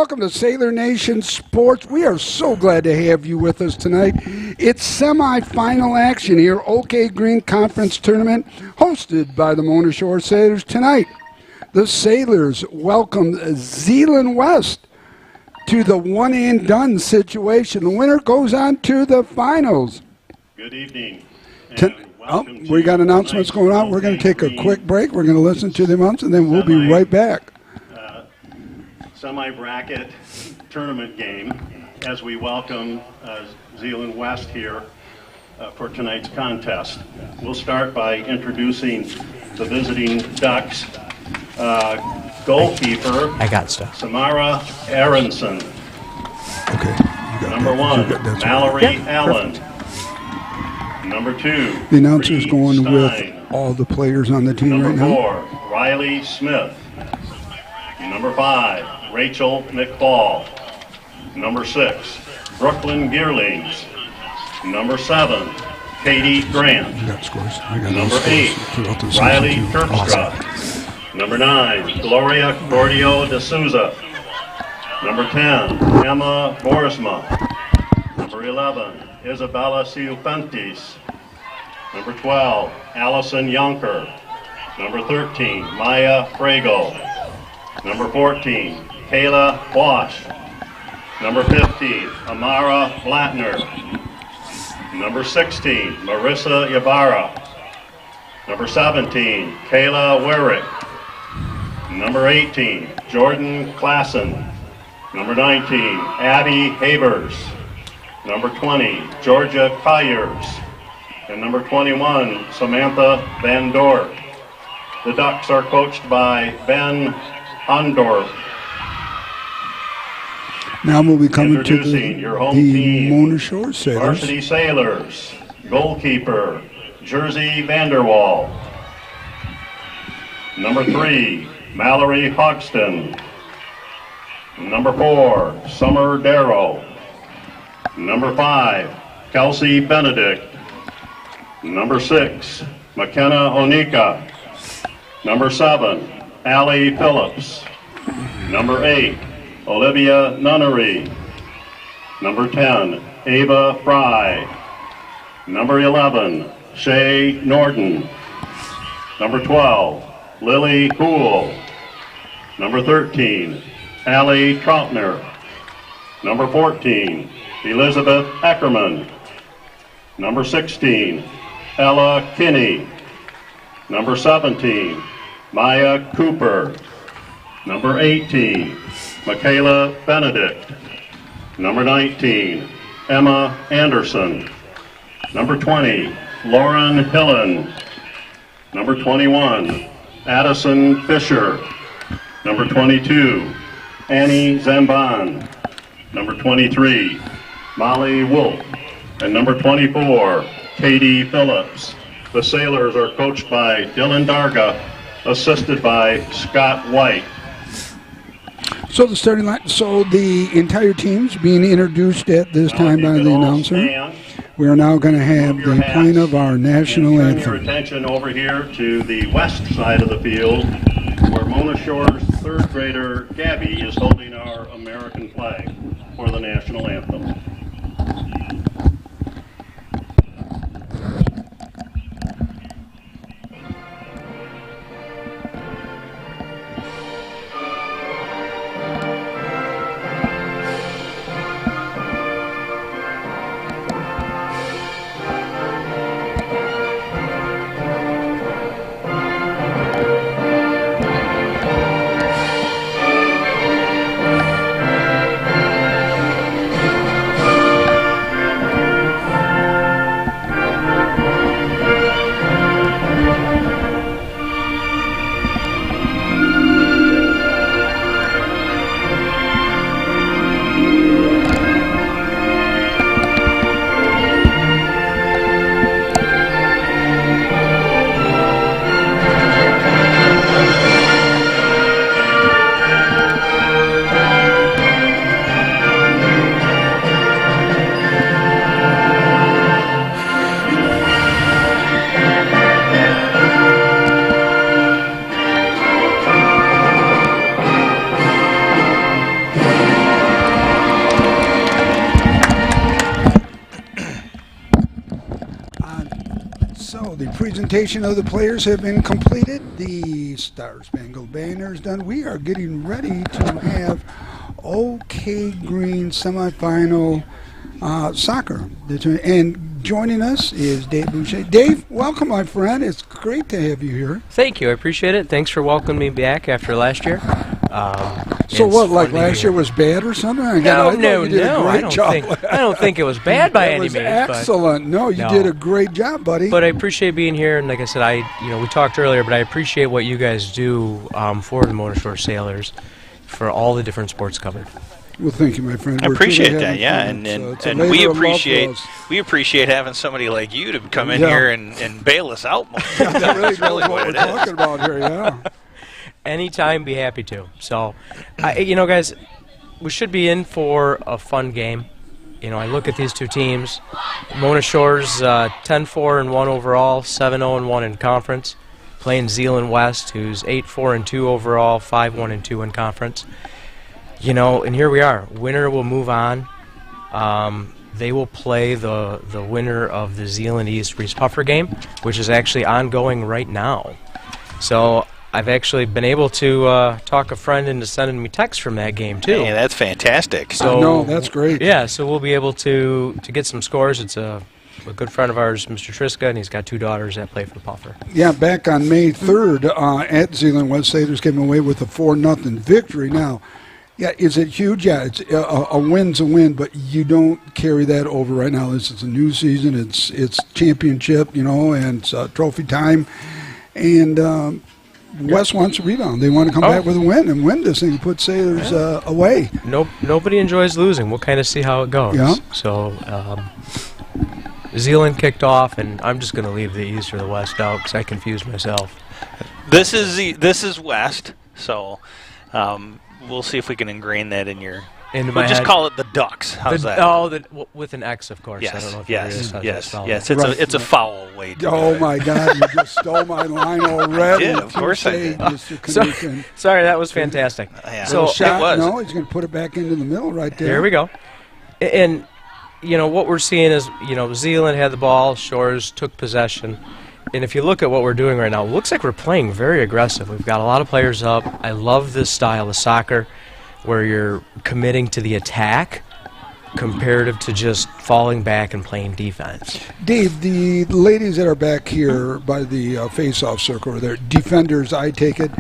welcome to Sailor Nation Sports. We are so glad to have you with us tonight. It's semifinal action here, OK Green Conference Tournament, hosted by the Mona Shore Sailors tonight. The Sailors welcome Zeeland West to the one-and-done situation. The winner goes on to the finals. Good evening. We got announcements going on. We're going to take a quick break. We're going to listen to the announcements, and then we'll be right back. Semi-bracket tournament game as we welcome Zeeland West here for tonight's contest. We'll start by introducing the visiting Ducks. Goalkeeper, I got stuff. Samara Aronson. Okay. Number one, Mallory Allen. Number two, the announcer's going Stein. with all the players on the team Number right now. four, Riley Smith. Number five, Rachel McFall. Number six, Brooklyn Gearlings. Number seven, Katie Grant. Number eight, Riley Terpstra. Number 9, Gloria Cordio de Souza. Number 10, Emma Borisma. Number 11, Isabella Ciufantes. Number 12, Allison Yonker. Number 13, Maya Frago. Number 14, Kayla Bosch. Number 15, Amara Blattner. Number 16, Marissa Ybarra. Number 17, Kayla Werrick. Number 18, Jordan Klassen. Number 19, Abby Habers. Number 20, Georgia Kyers. And number 21, Samantha Van Dorp. The Ducks are coached by Ben Ondorf. Now we'll be coming to Introducing your home the team, Mona Shore Sailors. Varsity Sailors. Goalkeeper, Jersey Vanderwall. Number 3, Mallory Hogston. Number 4, Summer Darrow. Number 5, Kelsey Benedict. Number 6, McKenna Onika. Number 7, Allie Phillips. Number 8, Olivia Nunnery. Number 10, Ava Fry. Number 11, Shay Norton. Number 12, Lily Poole. Number 13, Allie Troutner. Number 14, Elizabeth Ackerman. Number 16, Ella Kinney. Number 17, Maya Cooper. Number 18, Michaela Benedict. Number 19, Emma Anderson. Number 20, Lauren Hillen. Number 21, Addison Fisher. Number 22, Annie Zamban. Number 23, Molly Wolf. And number 24, Katie Phillips. The Sailors are coached by Dylan Darga, assisted by Scott White. So the starting line, so the entire team's being introduced at this time by the announcer. We are now going to have the playing of our national anthem. anthem. Turn your attention over here to the west side of the field, where Mona Shore's third grader Gabby is holding our American flag for the national anthem. presentation of the players have been completed. The Star Spangled Banner is done. We are getting ready to have OK Green semifinal soccer. And joining us is Dave Boucher. Dave, welcome, my friend. It's great to have you here. Thank you. I appreciate it. Thanks for welcoming me back after last year. So what, like last year was bad or something? No. I don't think it was bad by any means. Excellent. No, you did a great job, buddy. But I appreciate being here, and like I said, we talked earlier, but I appreciate what you guys do for the Mona Shore Sailors, for all the different sports covered. Well, thank you, my friend. I appreciate that, yeah, and we appreciate having somebody like you to come in here and bail us out more. That's really what we're talking about here, yeah. Anytime, be happy to. So, guys, we should be in for a fun game. I look at these two teams. Mona Shore's 10-4-1 overall, 7-0-1 in conference, playing Zeeland West, who's 8-4-2 overall, 5-1-2 in conference. And here we are. Winner will move on. They will play the winner of the Zeeland East Reese Puffer game, which is actually ongoing right now. So I've actually been able to talk a friend into sending me texts from that game, too. Hey, that's fantastic. So, no, that's great. Yeah, so we'll be able to get some scores. It's a good friend of ours, Mr. Triska, and he's got two daughters that play for Puffer. Yeah, back on May 3rd at Zeeland West, Sailors came away with a 4-0 victory. Now, yeah, is it huge? Yeah, it's a win's a win, but you don't carry that over right now. This is a new season. It's championship, and it's trophy time. And West wants a rebound. They want to come back with a win and win this thing, put Sailors away. Nobody enjoys losing. We'll kind of see how it goes. Yeah. So Zeeland kicked off, and I'm just going to leave the East or the West out because I confused myself. This is West, so we'll see if we can ingrain that in your. We'll just call it the Ducks. How's that? Oh, with an X, of course. Yes, I don't know if yes. It's a foul way to Oh, my God. You just stole my line already. I did, of course I did. Sorry, that was fantastic. Yeah. So shot, it was. No, he's going to put it back into the middle right there. There we go. And, what we're seeing is, Zeeland had the ball, Shores took possession. And if you look at what we're doing right now, it looks like we're playing very aggressive. We've got a lot of players up. I love this style of soccer where you're committing to the attack comparative to just falling back and playing defense. Dave, the ladies that are back here by the face-off circle, they're defenders, I take it.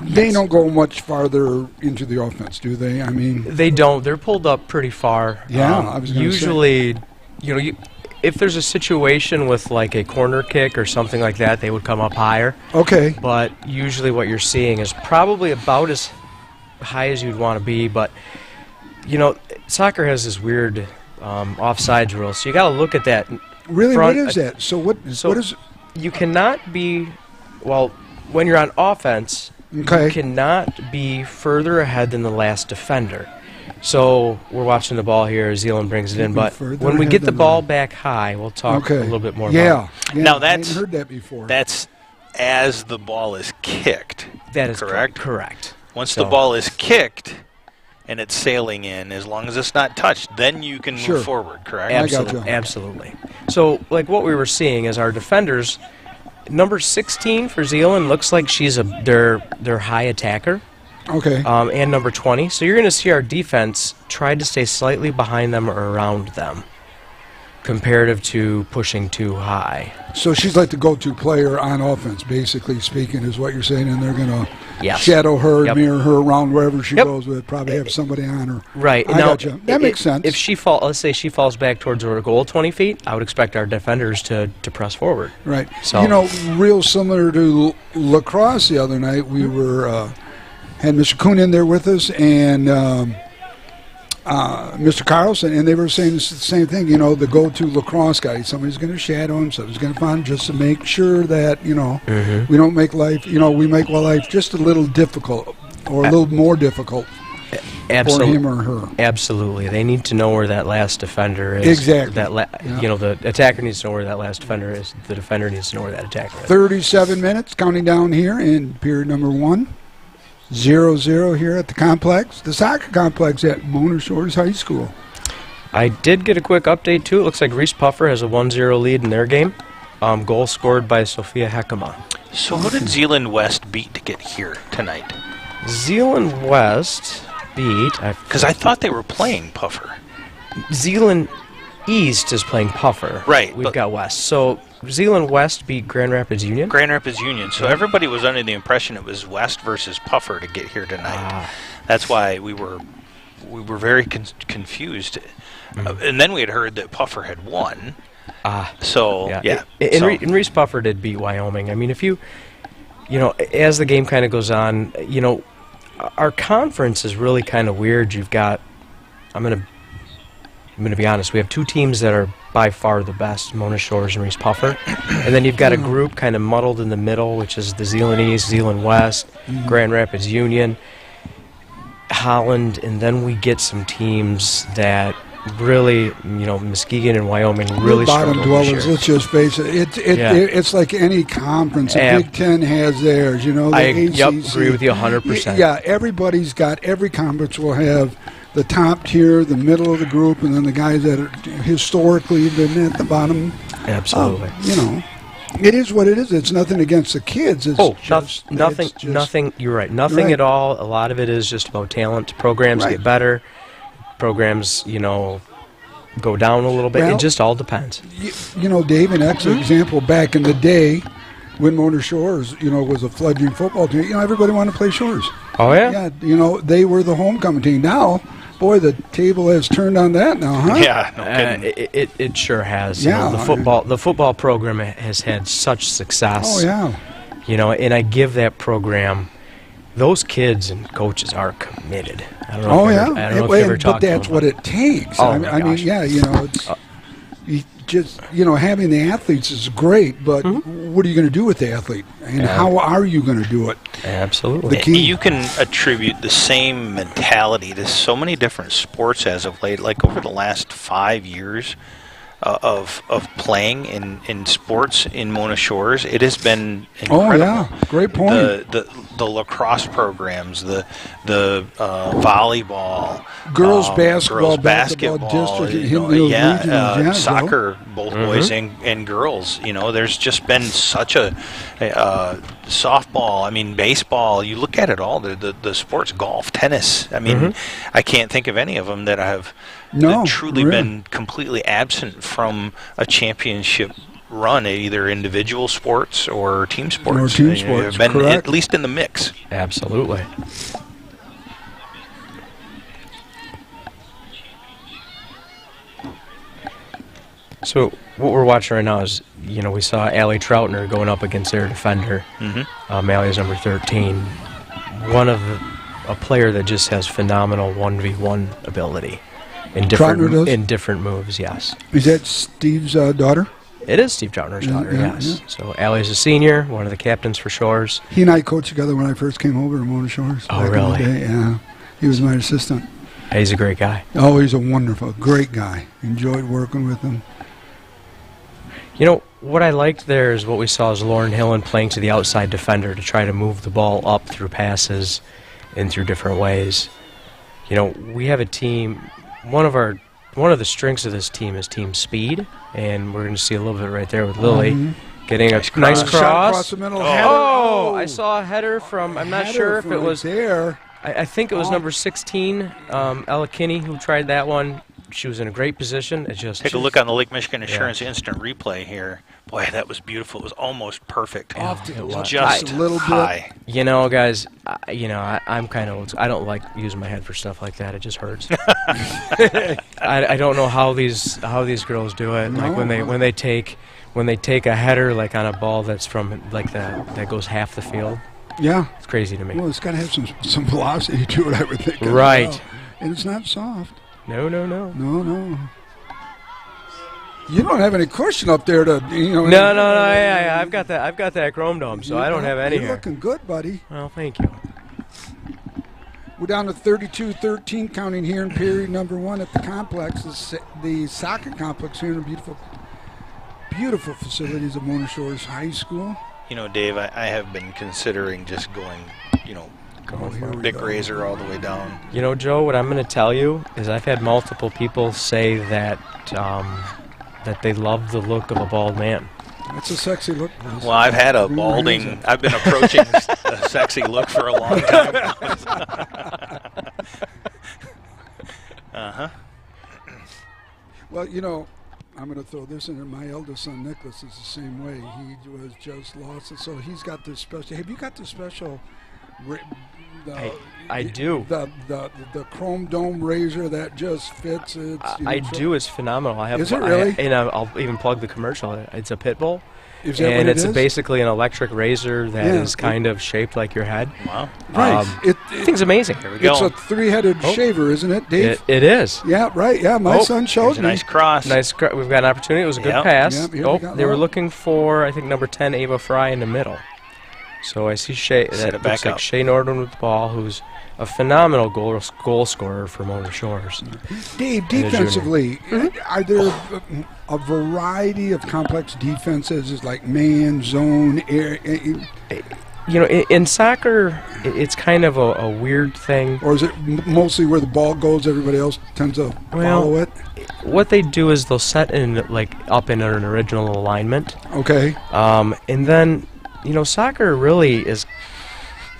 They don't go much farther into the offense, do they? I mean, they don't. They're pulled up pretty far. Yeah, I was going to say. Usually, if there's a situation with like a corner kick or something like that, they would come up higher. Okay. But usually what you're seeing is probably about as high as you'd want to be. But, soccer has this weird offsides rule, so you got to look at that. Really? What is that? So what is... You cannot be, when you're on offense, you cannot be further ahead than the last defender. So we're watching the ball here. Zeeland brings it in, but when we get the ball back high, we'll talk a little bit more about it. Yeah. Now I hadn't heard that before. That's as the ball is kicked. That is correct. Correct. Once the ball is kicked and it's sailing in, as long as it's not touched, then you can move forward, correct? Absolutely. So, like what we were seeing is our defenders, number 16 for Zeeland looks like she's their high attacker. Okay. And number 20. So you're going to see our defense try to stay slightly behind them or around them, comparative to pushing too high. So she's like the go-to player on offense, basically speaking, is what you're saying, and they're going to shadow her, mirror her around wherever she goes with, probably have somebody on her. Right. That makes sense. If let's say she falls back towards her goal 20 feet, I would expect our defenders to press forward. Right. So, real similar to lacrosse the other night, we were had Mr. Kuhn in there with us, and Mr. Carlson, and they were saying the same thing, the go-to lacrosse guy. Somebody's going to shadow him, somebody's going to find him just to make sure that, we don't make life, we make life just a little difficult or a little more difficult for him or her. Absolutely. They need to know where that last defender is. Exactly. The attacker needs to know where that last defender is. The defender needs to know where that attacker is. 37 minutes, counting down here in period number 1. 0-0 here at the complex, the soccer complex at Mona Shores High School. I did get a quick update, too. It looks like Reese Puffer has a 1-0 lead in their game. Goal scored by Sophia Heckema. So who did Zeeland West beat to get here tonight? Zeeland West beat... Because I thought they were playing Puffer. Zeeland East is playing Puffer. Right. We've got West. So Zeeland West beat Grand Rapids Union? Grand Rapids Union. So everybody was under the impression it was West versus Puffer to get here tonight. That's why we were very confused. And then we had heard that Puffer had won. So, yeah. And Reese Puffer did beat Wyoming. I mean, if you know, as the game kind of goes on, you know, our conference is really kind of weird. You've got, I'm gonna be honest, we have two teams that are by far the best, Mona Shores and Reese Puffer. And then you've got a group kind of muddled in the middle, which is the Zeeland East, Zeeland West, Grand Rapids Union, Holland, and then we get some teams that really, you know, Muskegon and Wyoming really bottom struggle dwellers. this year. Let's just face it. It's like any conference. The Big Ten has theirs. You know, the ACC. Agree with you 100%. Yeah, every conference will have the top tier, the middle of the group, and then the guys that are historically been at the bottom. Absolutely. You know, it is what it is. It's nothing against the kids. It's nothing. You're right. Nothing at all. A lot of it is just about talent. Programs get better. Programs, you know, go down a little bit. Well, it just all depends. You know, Dave, an excellent example back in the day when Mona Shores, you know, was a fledgling football team. You know, everybody wanted to play Shores. Oh, yeah? Yeah, you know, they were the homecoming team. Now, boy, the table has turned on that now, huh? Yeah, no kidding. It sure has. Yeah. You know, the football program has had such success. Oh, yeah. You know, and I give that program, those kids and coaches are committed. I don't know I don't know if you ever but that's what it takes. Oh, I mean, yeah, you know, it's having the athletes is great, but what are you going to do with the athlete, and how are you going to do it? Absolutely. The key. You can attribute the same mentality to so many different sports as of late. Like over the last 5 years of playing in sports in Mona Shores, it has been incredible. Oh yeah, great point. The lacrosse programs, the volleyball, girls basketball district, soccer, both boys and girls. You know, there's just been such a softball. I mean, baseball. You look at it all. The sports, golf, tennis. I mean, I can't think of any of them that have truly been completely absent from a championship run, either individual sports or team sports. Have been at least in the mix. Absolutely. So what we're watching right now is, you know, we saw Allie Troutner going up against their defender. Allie's number 13. A player that just has phenomenal 1v1 ability in different moves. Yes. Is that Steve's daughter? It is Steve Troutner's daughter. Yes. Yeah. So Allie's a senior, one of the captains for Shores. He and I coached together when I first came over to Mona Shores. Oh, really? In the day. Yeah. He was my assistant. He's a great guy. Oh, he's a great guy. Enjoyed working with him. You know, what I liked there is what we saw is Lauren Hillen playing to the outside defender to try to move the ball up through passes and through different ways. You know, we have a team, one of the strengths of this team is team speed, and we're going to see a little bit right there with Lily getting a nice cross. Shot across the middle. I saw a header from, I'm not sure if it was there. I think it was number 16, Ella Kinney, who tried that one. She was in a great position. Take a look on the Lake Michigan Insurance instant replay here. Boy, that was beautiful. It was almost perfect. Just a little high. You know, guys, I'm kind of, I don't like using my head for stuff like that. It just hurts. I don't know how these girls do it. Like when they take a header like on a ball that's from like that goes half the field. Yeah, it's crazy to me. Well, it's got to have some velocity to it, I would think. Right. Well. And it's not soft. No. You don't have any cushion up there to, No. Yeah, I've got that chrome dome, so I don't have any You're here. looking good, buddy. Well, thank you. We're down to 32-13, counting here in period number 1 at the complex, the soccer complex here in the beautiful facilities of Mona Shores High School. You know, Dave, I have been considering just going, Dick Razor all the way down. You know, Joe, what I'm going to tell you is I've had multiple people say that that they love the look of a bald man. That's a sexy look. Bruce. Well, I've had a balding. I've been approaching a sexy look for a long time now. Uh-huh. Well, you know, I'm going to throw this in there. My eldest son, Nicholas, is the same way. He was just lost it. So he's got this special. Have you got the special? I do. The chrome dome razor that just fits. I do. It's phenomenal. I have. Is it really? And I'll even plug the commercial. It's a pit bull. Is that and what it it's is? Basically an electric razor that is kind of shaped like your head. Wow. Right. The thing's amazing. Here we go. It's a three-headed shaver, isn't it, Dave? It is. Yeah, right. Yeah, my son showed me. Nice cross. We've got an opportunity. It was a good pass. Yep, They were looking for, I think, number 10, Ava Fry in the middle. So I see Shay. Set it back looks like up. Shay Nordman with the ball, who's a phenomenal goal scorer for Mona Shores. Dave, defensively, are there a variety of complex defenses, is like man, zone, air? You know, in soccer, it's kind of a weird thing. Or is it mostly where the ball goes, everybody else tends to follow it? What they do is they'll set in up in an original alignment. Okay. And then, you know, soccer really is,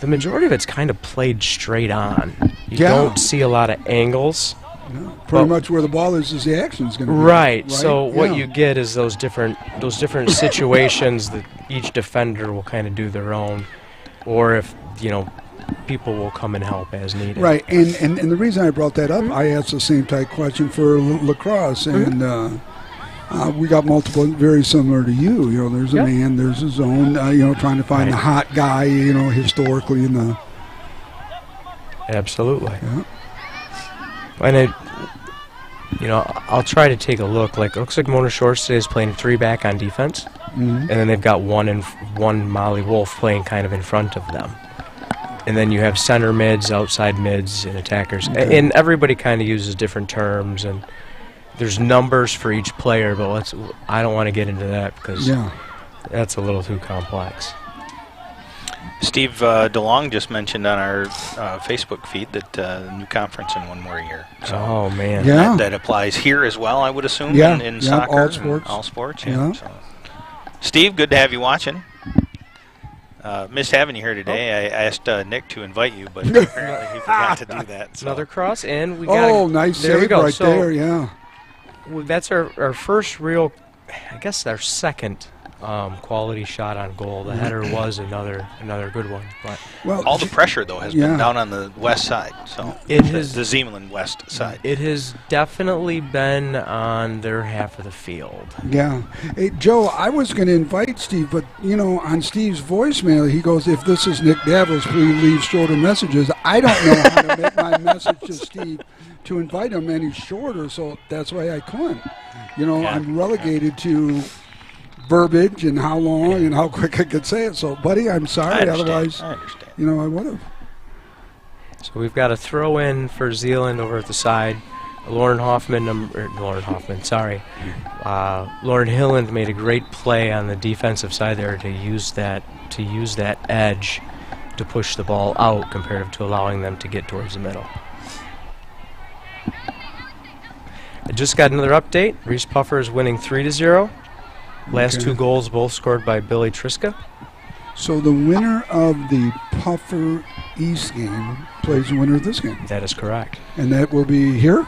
the majority of it's kind of played straight on. You don't see a lot of angles. Yeah, pretty much where the ball is the action's going to be. Right. So what you get is those different situations that each defender will kind of do their own, or if, you know, people will come and help as needed. Right. And the reason I brought that up, I asked the same type question for lacrosse, and we got multiple very similar to you. You know, there's a man, there's a zone. You know, trying to find the hot guy. You know, historically in the. Absolutely. Yeah. And I'll try to take a look. It looks like Mona Shores today is playing 3-back on defense, and then they've got one Molly Wolf playing kind of in front of them. And then you have center mids, outside mids, and attackers. Okay. And everybody kind of uses different terms, and there's numbers for each player, but I don't want to get into that because that's a little too complex. Steve DeLong just mentioned on our Facebook feed that the new conference in 1 more year. So oh, man. Yeah. That applies here as well, I would assume, in soccer. All sports. All sports, yeah. So. Steve, good to have you watching. Missed having you here today. I asked Nick to invite you, but apparently he forgot to do that. So. Another cross, and we got nice there save we go. right there, yeah. That's our first real, I guess our second quality shot on goal. The header was another good one. But all the pressure, though, has been down on the west side. So the Zeeland west side. It has definitely been on their half of the field. Yeah. Hey, Joe, I was going to invite Steve, but, you know, on Steve's voicemail, he goes, if this is Nick Davos, please leave shorter messages. I don't know how to make my message to Steve to invite him any shorter, so that's why I couldn't. You know, I'm relegated to verbiage and how long and how quick I could say it. So, buddy, I'm sorry. Otherwise, you know, I would have. So we've got a throw in for Zeeland over at the side. Lauren Hilland made a great play on the defensive side there to use that edge to push the ball out compared to allowing them to get towards the middle. I just got another update. Reese Puffer is winning 3-0. Last 2 goals both scored by Billy Triska. So the winner of the Puffer East game plays the winner of this game. That is correct. And that will be here?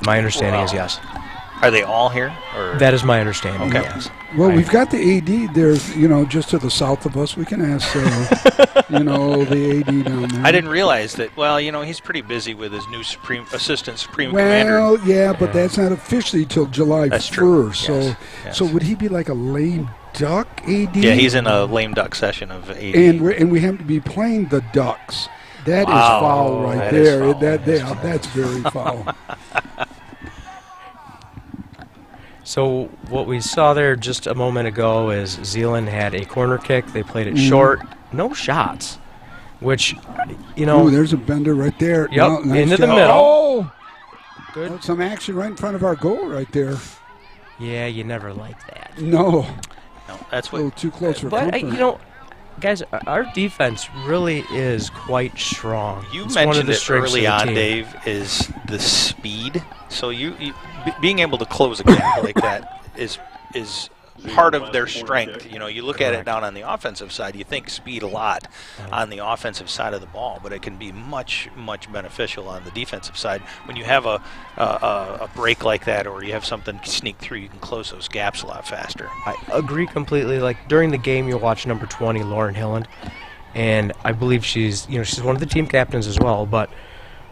My understanding is yes. Are they all here? Or? That is my understanding, okay. Yes. Well, we've got the AD there, you know, just to the south of us. We can ask, you know, the AD down there. I didn't realize that. Well, you know, he's pretty busy with his new assistant supreme commander. Well, yeah, but that's not officially till July 1st. Yes. So would he be like a lame duck AD? Yeah, he's in a lame duck session of AD. And we have to be playing the Ducks. That is foul right there. That's very foul. So what we saw there just a moment ago is Zeeland had a corner kick. They played it short. No shots, which, you know. Ooh, there's a bender right there. Yep, no, nice into job. the middle. Oh! Good. Some action right in front of our goal right there. Yeah, you never like that. No, that's what. A little too close for But, comfort. you know, guys, our defense really is quite strong. You it's mentioned it strengths early of the on, team. Dave, is the speed. So you being able to close a gap like that is part of their strength. You know, you look at it down on the offensive side, you think speed a lot on the offensive side of the ball, but it can be much, much beneficial on the defensive side. When you have a break like that, or you have something sneak through, you can close those gaps a lot faster. I agree completely. Like during the game, you'll watch number 20, Lauren Hilland, and I believe she's one of the team captains as well, but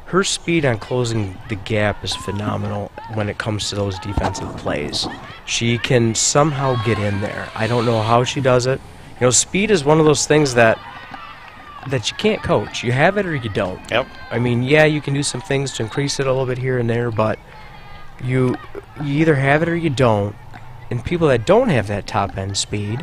her speed on closing the gap is phenomenal when it comes to those defensive plays. She can somehow get in there. I don't know how she does it. You know, speed is one of those things that you can't coach. You have it or you don't. Yep. I mean, yeah, you can do some things to increase it a little bit here and there, but you either have it or you don't. And people that don't have that top-end speed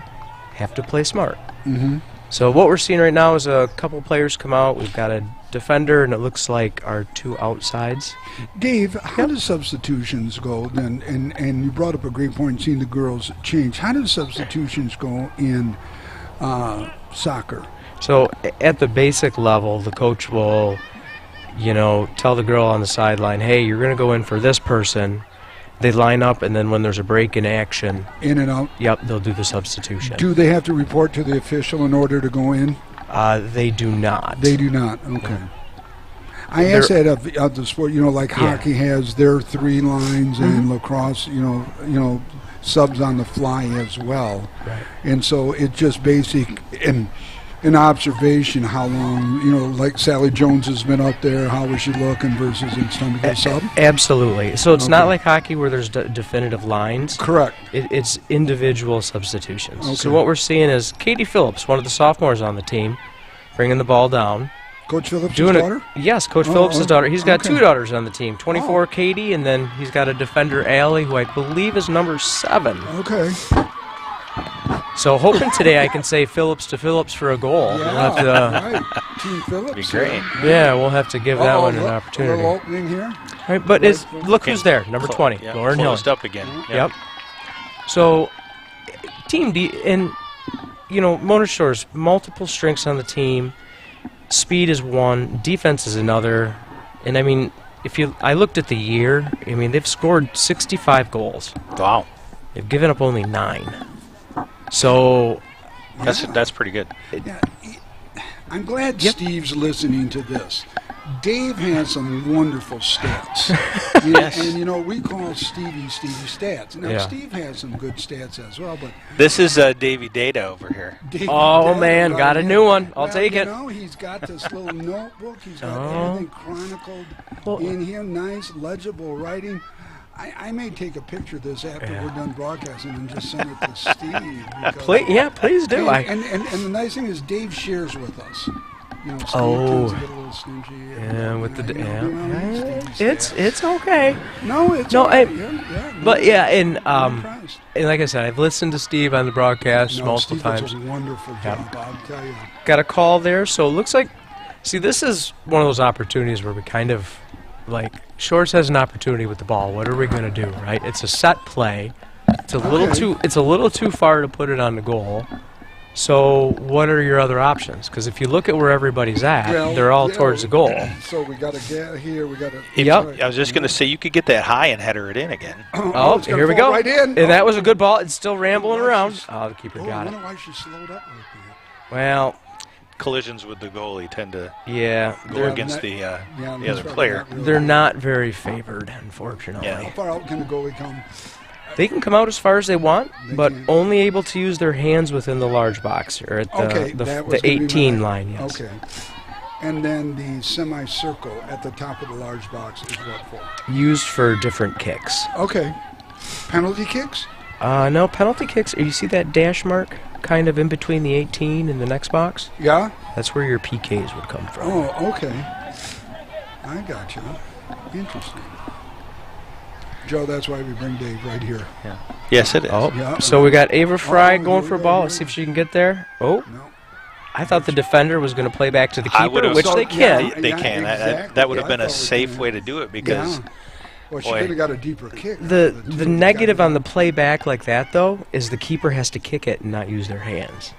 have to play smart. Mm-hmm. So what we're seeing right now is a couple players come out. We've got a defender, and it looks like our two outsides. Dave, how do substitutions go? And you brought up a great point, seeing the girls change. How do substitutions go in soccer? So at the basic level, the coach will, tell the girl on the sideline, hey, you're going to go in for this person. They line up, and then when there's a break in action, in and out. Yep, they'll do the substitution. Do they have to report to the official in order to go in? They do not. They do not. Okay. I asked that of the sport. Like hockey has their 3 lines, and lacrosse, subs on the fly as well. Right. And so it's just basic an observation how long, like Sally Jones has been up there, how was she looking versus it's time to go sub? Absolutely. So it's not like hockey where there's definitive lines. Correct. It's individual substitutions. Okay. So what we're seeing is Katie Phillips, one of the sophomores on the team, bringing the ball down. Coach Phillips' daughter? Yes, Coach Phillips' daughter. He's got 2 daughters on the team, 24 Oh. Katie, and then he's got a defender, Allie, who I believe is number 7. Okay. So hoping today I can say Phillips to Phillips for a goal. Yeah, We'll have to, right. Team Phillips. Be great. yeah, we'll have to give that one an A opportunity. little opening here. Right, but look who's there, number 20, Yeah, Lauren Hill. closed up again. Yep. So, Team D, and, Mona Shores, multiple strengths on the team. Speed is one, defense is another. And, I mean, I looked at the year, they've scored 65 goals. Wow. They've given up only 9. So, That's pretty good. Yeah, I'm glad Steve's listening to this. Dave has some wonderful stats. Yes. And we call Stevie Stats. Now, Yeah. Steve has some good stats as well, but This is Davey Data over here. Dave, oh, man, got a new one. I'll take it. He's got this little notebook. He's got Oh. everything chronicled Well, in here, nice, legible writing. I may take a picture of this after we're done broadcasting and just send it to Steve. Please do. And the nice thing is Dave shares with us. Steve Oh. tends to get a little stingy. Yeah, with the It's it's okay. No, it's No, okay. But yeah, and impressed. and like I said, I've listened to Steve on the broadcast multiple Steve times. does a wonderful job, I'll tell you. Got a call there, so it looks like. See, this is one of those opportunities where we kind of like Shores has an opportunity with the ball. What are we going to do? Right? It's a set play. It's a little too far to put it on the goal. So what are your other options? Because if you look at where everybody's at, they're all towards the goal. So we got to get here. We got to. Yep. I was just going to say you could get that high and header it in again. Oh, it's gonna here we fall go. Right in. And that was a good ball. It's still rambling Why around. she's- Oh, the keeper I got it. wonder why she slowed up like Well, Collisions with the goalie tend to yeah, go against the other player. they're not very favored, unfortunately. Yeah. How far out can the goalie come? They can come out as far as they want, They but can. only able to use their hands within the large box or at Okay, the that was gonna be 18 my- line. Yes. Okay. And then the semicircle at the top of the large box is what for? Used for different kicks. Okay. Penalty kicks? No, penalty kicks. You see that dash mark kind of in between the 18 and the next box? Yeah? That's where your PKs would come from. Oh, okay. I got you. Interesting. Joe, that's why we bring Dave right here. Yes, it is. Oh, Yeah. so we got Ava Fry Oh, going here for a we ball. go, Let's see if she can get there. Oh, No. I thought the defender was going to play back to the I keeper, would've- which So, they can. yeah. They can. exactly. That would have I been a thought we safe could- way to do it because Yeah. Well, she boy. could have got a deeper kick. The two negative guys- on the playback like that, though, is the keeper has to kick it and not use their hands.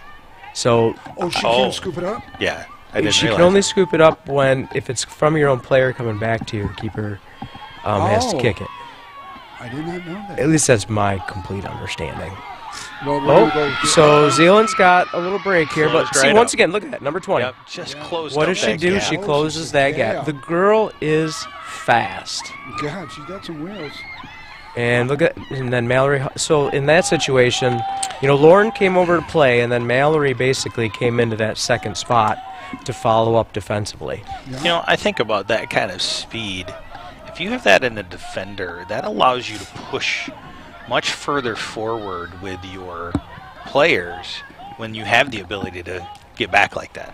So Oh, she Oh. can't scoop it up? yeah, I didn't she realize. can only scoop it up if it's from your own player coming back to you. The keeper has to Oh. kick it. I did not know that. At least that's my complete understanding. Well, we're gonna go So Zeeland's got a little break here, but Closed see, right once up. again, look at that, number 20. Yep, just closed What up does she that do? gap. She closes that gap. The girl is fast. God, she's got some wheels. And and then Mallory. So in that situation, Lauren came over to play, and then Mallory basically came into that second spot to follow up defensively. Yeah. I think about that kind of speed. If you have that in a defender, that allows you to push much further forward with your players when you have the ability to get back like that.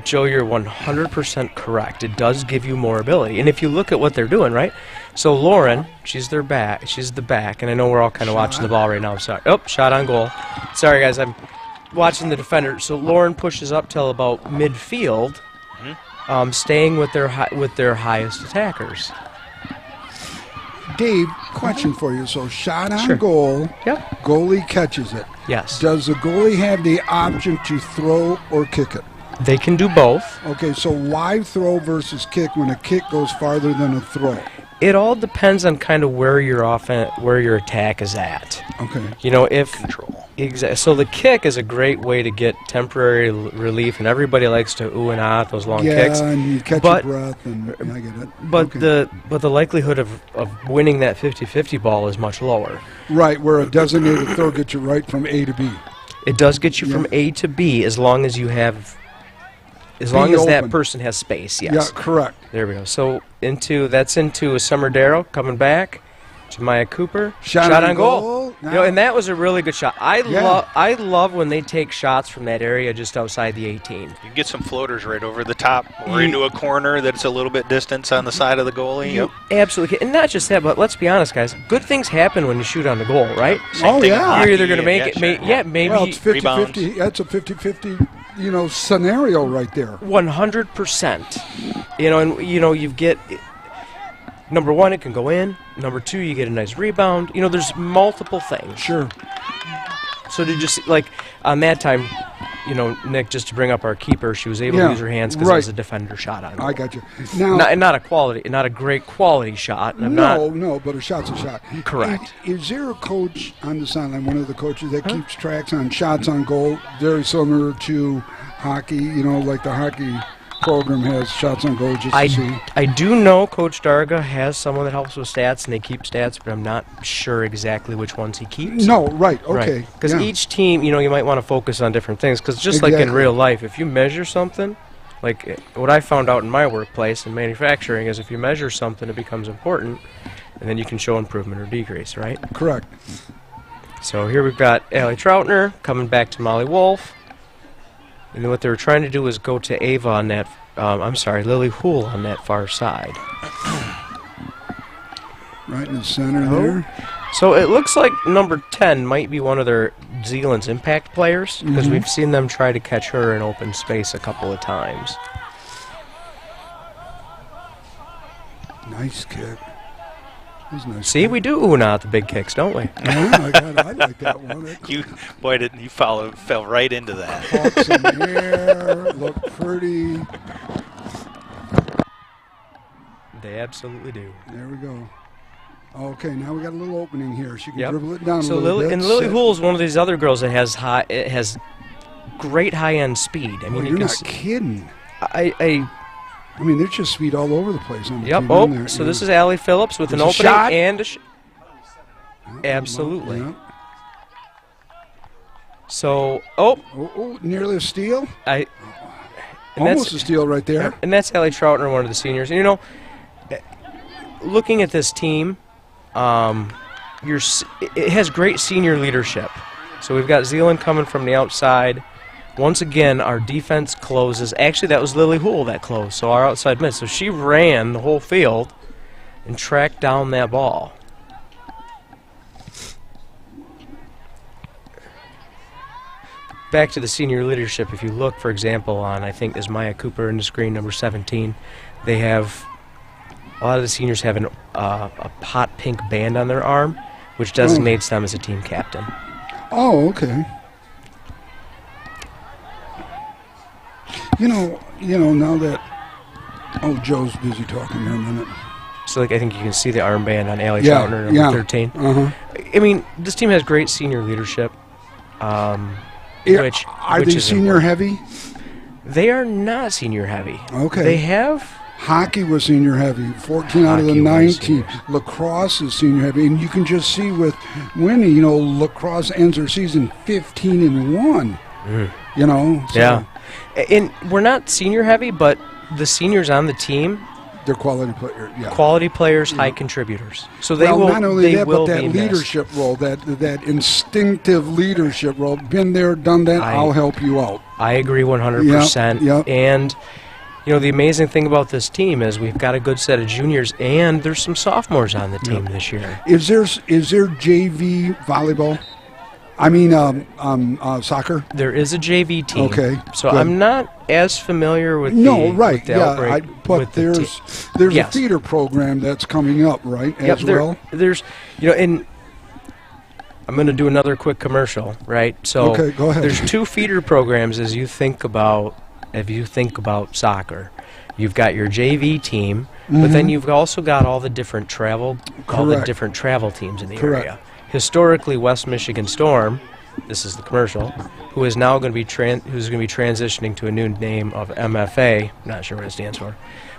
Joe, you're 100% correct. It does give you more ability. And if you look at what they're doing, right? So Lauren, she's the back, and I know we're all kind of watching the ball right now. I'm sorry. Oh, shot on goal. Sorry, guys, I'm watching the defender. So Lauren pushes up till about midfield, staying with their highest attackers. Dave, question for you. So shot on Sure. goal, Yep. goalie catches it. Yes. Does the goalie have the option to throw or kick it? They can do both. Okay, so why throw versus kick when a kick goes farther than a throw? It all depends on kind of where your attack is at. Okay. If Control. Exactly. So the kick is a great way to get temporary relief, and everybody likes to ooh and ah at those long kicks. Yeah, and you catch your breath, and I get it. But Okay. the likelihood of winning that 50-50 ball is much lower. Right, where a designated throw gets you right from A to B. It does get you from A to B as long as that open. person has space. Yes. Yeah, correct. There we go. So that's into a Summer Darrow coming back to Maya Cooper. Shot on goal. And that was a really good shot. I Yeah. love when they take shots from that area just outside the 18. You can get some floaters right over the top or into a corner that's a little bit distance on the side of the goalie. Yep. Absolutely. And not just that, but let's be honest, guys. Good things happen when you shoot on the goal, right? Oh, yeah. You're either going to make it, sure. maybe Well, it's 50-50. Rebounds. That's a 50-50, scenario right there. 100%. And you get number one, it can go in. Number two, you get a nice rebound. There's multiple things. Sure. So to just like on that time, Nick, just to bring up our keeper, she was able to use her hands because it was a defender shot on goal. I got you. Now, not a great quality shot. And no, but a shot's a shot. Correct. Is there a coach on the sideline, one of the coaches that keeps tracks on shots on goal, very similar to hockey, like the hockey program has shots on goal just to see? I do know Coach Darga has someone that helps with stats, and they keep stats, but I'm not sure exactly which ones he keeps. No, right, okay. Because each team, you might want to focus on different things. Because just like in real life, if you measure something, like what I found out in my workplace in manufacturing is if you measure something, it becomes important, and then you can show improvement or decrease, right? Correct. So here we've got Allie Troutner coming back to Molly Wolf. And then what they were trying to do was go to Ava on that, Lily Hool on that far side. Right in the center there. So it looks like number 10 might be one of their Zeeland's impact players, because we've seen them try to catch her in open space a couple of times. Nice kick. That was nice. See, we do ooh at the big kicks, don't we? Yeah, I like that one. It Fell right into that. caught some air, looked pretty. They absolutely do. There we go. Okay, now we got a little opening here. She can dribble it down So a little bit. Lily Hool is one of these other girls that has great high-end speed. I mean, you're not kidding. I mean, there's just speed all over the place. On the Yep. team Oh, in there. so this is Allie Phillips with an There's a opening shot. and absolutely. Yeah. So, Oh, nearly a steal. Almost a steal right there. And that's Allie Troutner, one of the seniors. And looking at this team, it has great senior leadership. So we've got Zeeland coming from the outside. Once again, our defense closes. Actually, that was Lily Hool that closed, so our outside mid. So she ran the whole field and tracked down that ball. Back to the senior leadership, if you look, for example, on, I think, is Maya Cooper in the screen, number 17, they have, a lot of the seniors have a hot pink band on their arm, which designates them as a team captain. Oh, okay. Now that, Joe's busy talking here a minute. especially I think you can see the armband on Allie Yeah, Troutner, number 13. Uh-huh. I mean, this team has great senior leadership. Are Which they is senior important. heavy? They are not senior heavy. Okay. They have Hockey was senior heavy, 14 out of the Hockey was 19. Lacrosse is senior heavy, and you can just see with winning, lacrosse ends their season 15-1. So Yeah. And we're not senior heavy, but the seniors on the team, they're quality players. Yeah. quality players, high contributors. So they will. Not only they that, will but that be leadership role, that instinctive leadership role. Been there, done that. I'll help you out. I agree 100%. Yep. And the amazing thing about this team is we've got a good set of juniors, and there's some sophomores on the team this year. Is there JV volleyball? I mean, soccer. There is a JV team. Okay, So good. I'm not as familiar with right. with the outbreak. But with the there's Yes. a theater program that's coming up, right? Yep, As well. There's, and I'm going to do another quick commercial, right? So Okay, go ahead. There's 2 feeder programs as you think about soccer. You've got your JV team, but then you've also got all the different travel teams in the Correct. area. Historically, West Michigan Storm, this is the commercial, who is now going to be transitioning to a new name of MFA. Not sure what it stands for,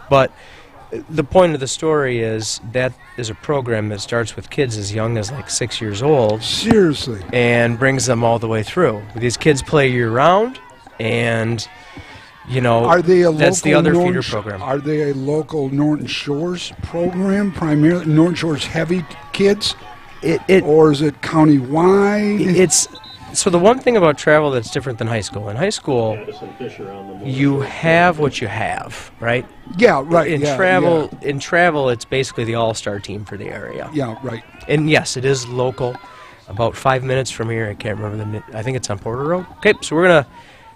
but the point of the story is that is a program that starts with kids as young as like 6 years old. Seriously. And brings them all the way through. These kids play year round, and are they a that's the local other Norton, feeder program. Are they a local Norton Shores program, primarily Norton Shores heavy kids? Or is it countywide? So the one thing about travel that's different than high school. In high school, you have what you have, right? Yeah, right. In travel, it's basically the all-star team for the area. Yeah, right. And yes, it is local. About 5 minutes from here, I can't remember I think it's on Porter Road. Okay, so we're gonna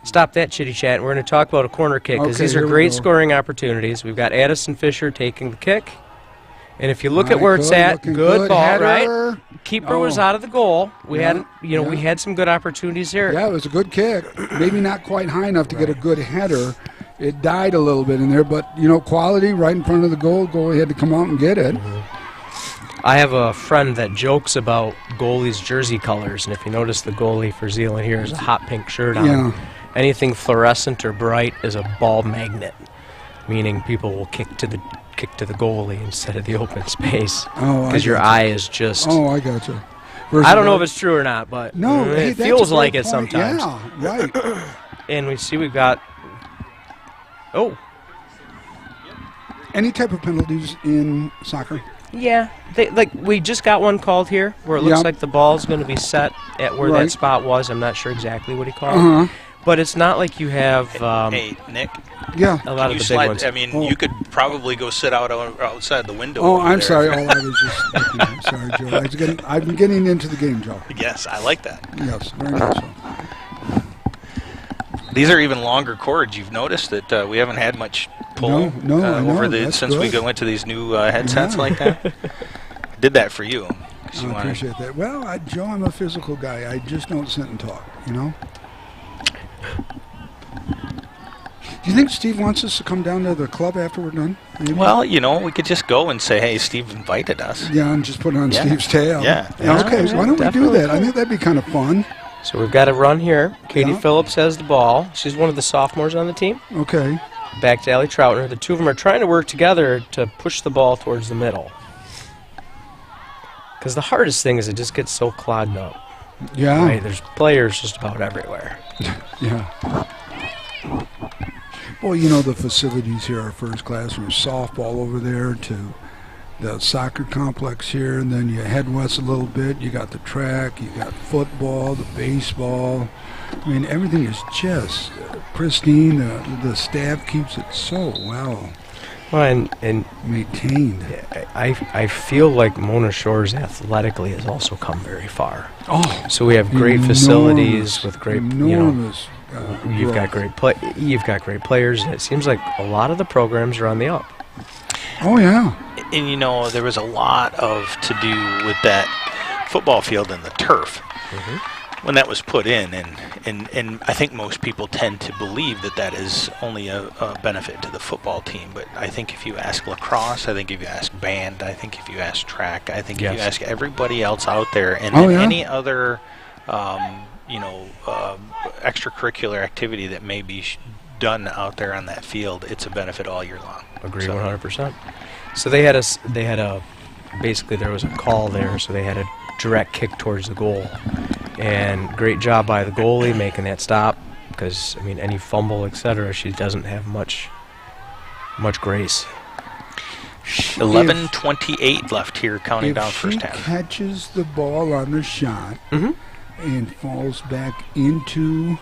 stop that chitty chat, and we're gonna talk about a corner kick because these are great scoring opportunities. We've got Addison Fisher taking the kick. And if you look at where it's at, good ball, header. right? Keeper was out of the goal. We had some good opportunities here. Yeah, it was a good kick. Maybe not quite high enough to get a good header. It died a little bit in there, but quality right in front of the goal. Goalie had to come out and get it. I have a friend that jokes about goalies' jersey colors, and if you notice, the goalie for Zeeland here has a hot pink shirt on. Yeah. Anything fluorescent or bright is a ball magnet, meaning people will kick to the goalie instead of the open space because your eye is just. Oh, I got you. I don't know if it's true or not, but it feels like it sometimes. Yeah, right. And we've got. Oh. Any type of penalties in soccer? Yeah, we just got one called here where it looks like the ball's going to be set at where that spot was. I'm not sure exactly what he called. But it's not like you have. Hey, Nick. Yeah. A lot of the big ones. I mean, you could probably go sit outside the window. Oh, I'm sorry. All I was just looking at. Sorry, Joe. I've been getting into the game, Joe. Yes, I like that. Yes, very much so. These are even longer cords. You've noticed that we haven't had much pull since we went to these new headsets like that. Did that for you. I appreciate that. Well, Joe, I'm a physical guy. I just don't sit and talk, Do you think Steve wants us to come down to the club after we're done? Maybe? Well, we could just go and say, hey, Steve invited us. Yeah, and just put it on Steve's tail. Yeah. Okay, so why don't we do that? I think that'd be kind of fun. So we've got a run here. Katie Phillips has the ball. She's one of the sophomores on the team. Okay. Back to Allie Troutner. The two of them are trying to work together to push the ball towards the middle. Because the hardest thing is it just gets so clogged up. Yeah. Right? There's players just about everywhere. Yeah. Well, the facilities here are first class, from softball over there to the soccer complex here, and then you head west a little bit, you got the track, you got football, the baseball. I mean, everything is just pristine. The staff keeps it so well and maintained. I feel like Mona Shores athletically has also come very far. Oh, so we have great facilities with great enormous. You've got great players, and it seems like a lot of the programs are on the up. Oh yeah. And there was a lot to do with that football field and the turf. when that was put in, and I think most people tend to believe that is only a benefit to the football team. But I think if you ask lacrosse, I think if you ask band, I think if you ask track, I think if you ask everybody else out there, and any other, extracurricular activity that may be done out there on that field, it's a benefit all year long. Agree 100%. So basically there was a call there, so they had a direct kick towards the goal. And great job by the goalie making that stop, because, I mean, any fumble, etc., she doesn't have much grace. 11:28 left here, counting down first half. If she catches the ball on the shot and falls back into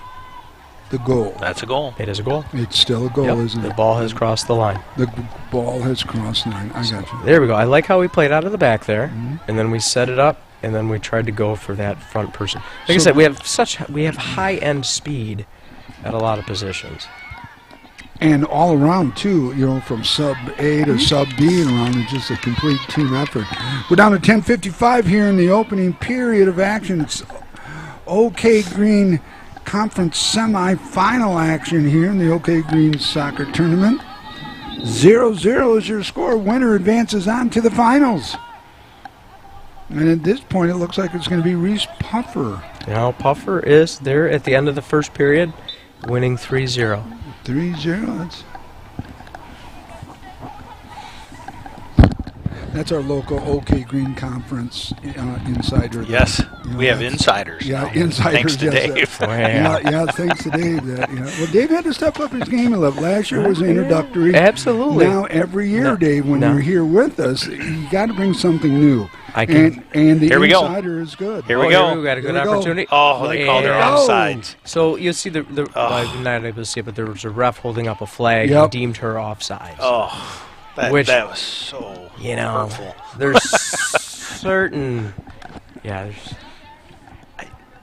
the goal. That's a goal. It is a goal. It's still a goal, isn't it? The ball has crossed the line. The ball has crossed the line. I got you. There we go. I like how we played out of the back there, and then we set it up, and then we tried to go for that front person. Like I said, we have high-end speed at a lot of positions. And all around, too, from sub A to sub B and around, it's just a complete team effort. We're down to 10:55 here in the opening period of action. It's OK Green Conference semifinal action here in the OK Green Soccer Tournament. 0-0 is your score. Winner advances on to the finals. And at this point, it looks like it's going to be Reese Puffer. Now, Puffer is there at the end of the first period, winning 3-0. 3-0. That's our local OK Green Conference insider. Yes, we have insiders. Yeah, now. insiders. Thanks to Dave. Thanks to Dave. Well, Dave had to step up his game a little. Last year was introductory. Absolutely. Now every year, Dave, when you're here with us, you got to bring something new. And the insider is good. Here we go. We got a good opportunity. Oh, they called their offsides. So you'll see I'm not able to see it, but there was a ref holding up a flag and deemed her offside. Oh. That was so hurtful. There's certain, I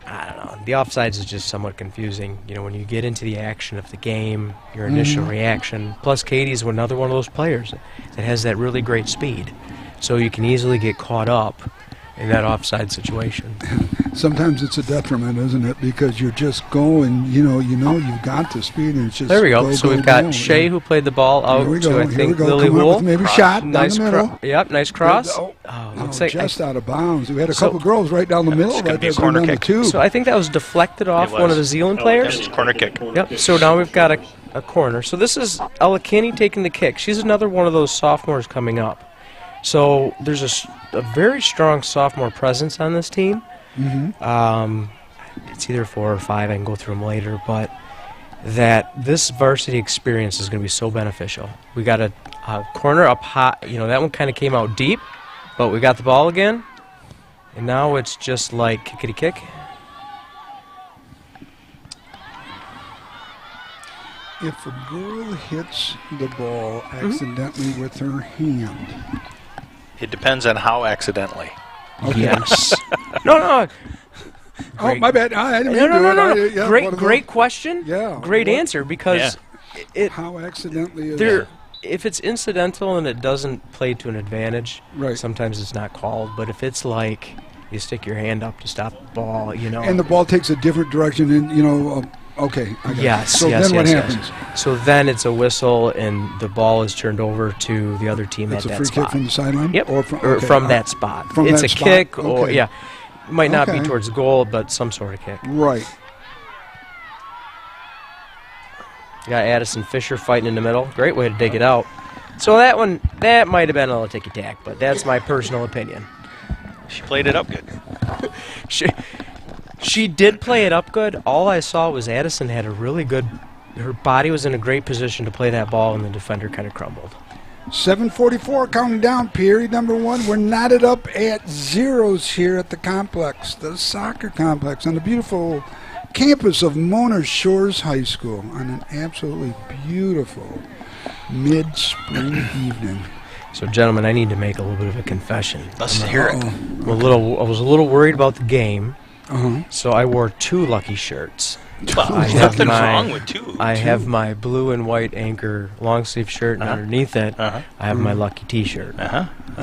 don't know. The offsides is just somewhat confusing. When you get into the action of the game, your initial reaction. Plus, Katie's another one of those players that has that really great speed, so you can easily get caught up in that offside situation. Sometimes it's a detriment, isn't it? Because you're just going, you've got the speed, and it's just there we go. So we've got Shay who played the ball out to I think Lily Wool. Maybe shot nice down the middle. Yep, nice cross. Looks like just out of bounds. We had a couple girls right down the middle, right there, corner kick. The so I think that was deflected off one of the Zeeland players. Corner kick. Yep. So now we've got a corner. So this is Ella Kinney taking the kick. She's another one of those sophomores coming up. So there's a very strong sophomore presence on this team. It's either 4 or 5. I can go through them later, but this varsity experience is going to be so beneficial. We got a corner up high. That one kind of came out deep, but we got the ball again, and now it's just like kickity kick. If a girl hits the ball accidentally with her hand. It depends on how accidentally. Okay. Yes. No. Great. Oh, my bad. I didn't mean to do it. Great question. Yeah. Great answer, because how accidentally is it? If it's incidental and it doesn't play to an advantage, sometimes it's not called. But if it's like you stick your hand up to stop the ball, and the ball takes a different direction, and okay. I got it. So then what happens? So then it's a whistle, and the ball is turned over to the other team at that spot. It's a free kick from the sideline? Yep. Or from that spot. It's a kick, or it might not be towards the goal, but some sort of kick. Right. You got Addison Fisher fighting in the middle. Great way to dig it out. So that might have been a little ticky-tack, but that's my personal opinion. She played it up good. She did play it up good. All I saw was Addison had a really good. Her body was in a great position to play that ball, and the defender kind of crumbled. 7:44 counting down, period number 1. We're knotted up at zeros here at the complex, the soccer complex, on the beautiful campus of Mona Shores High School on an absolutely beautiful mid-spring evening. So, gentlemen, I need to make a little bit of a confession. Let's hear it. I was a little worried about the game. So I wore 2 lucky shirts. Nothing wrong with 2. I have my blue and white anchor long sleeve shirt, and underneath it, I have my lucky T-shirt.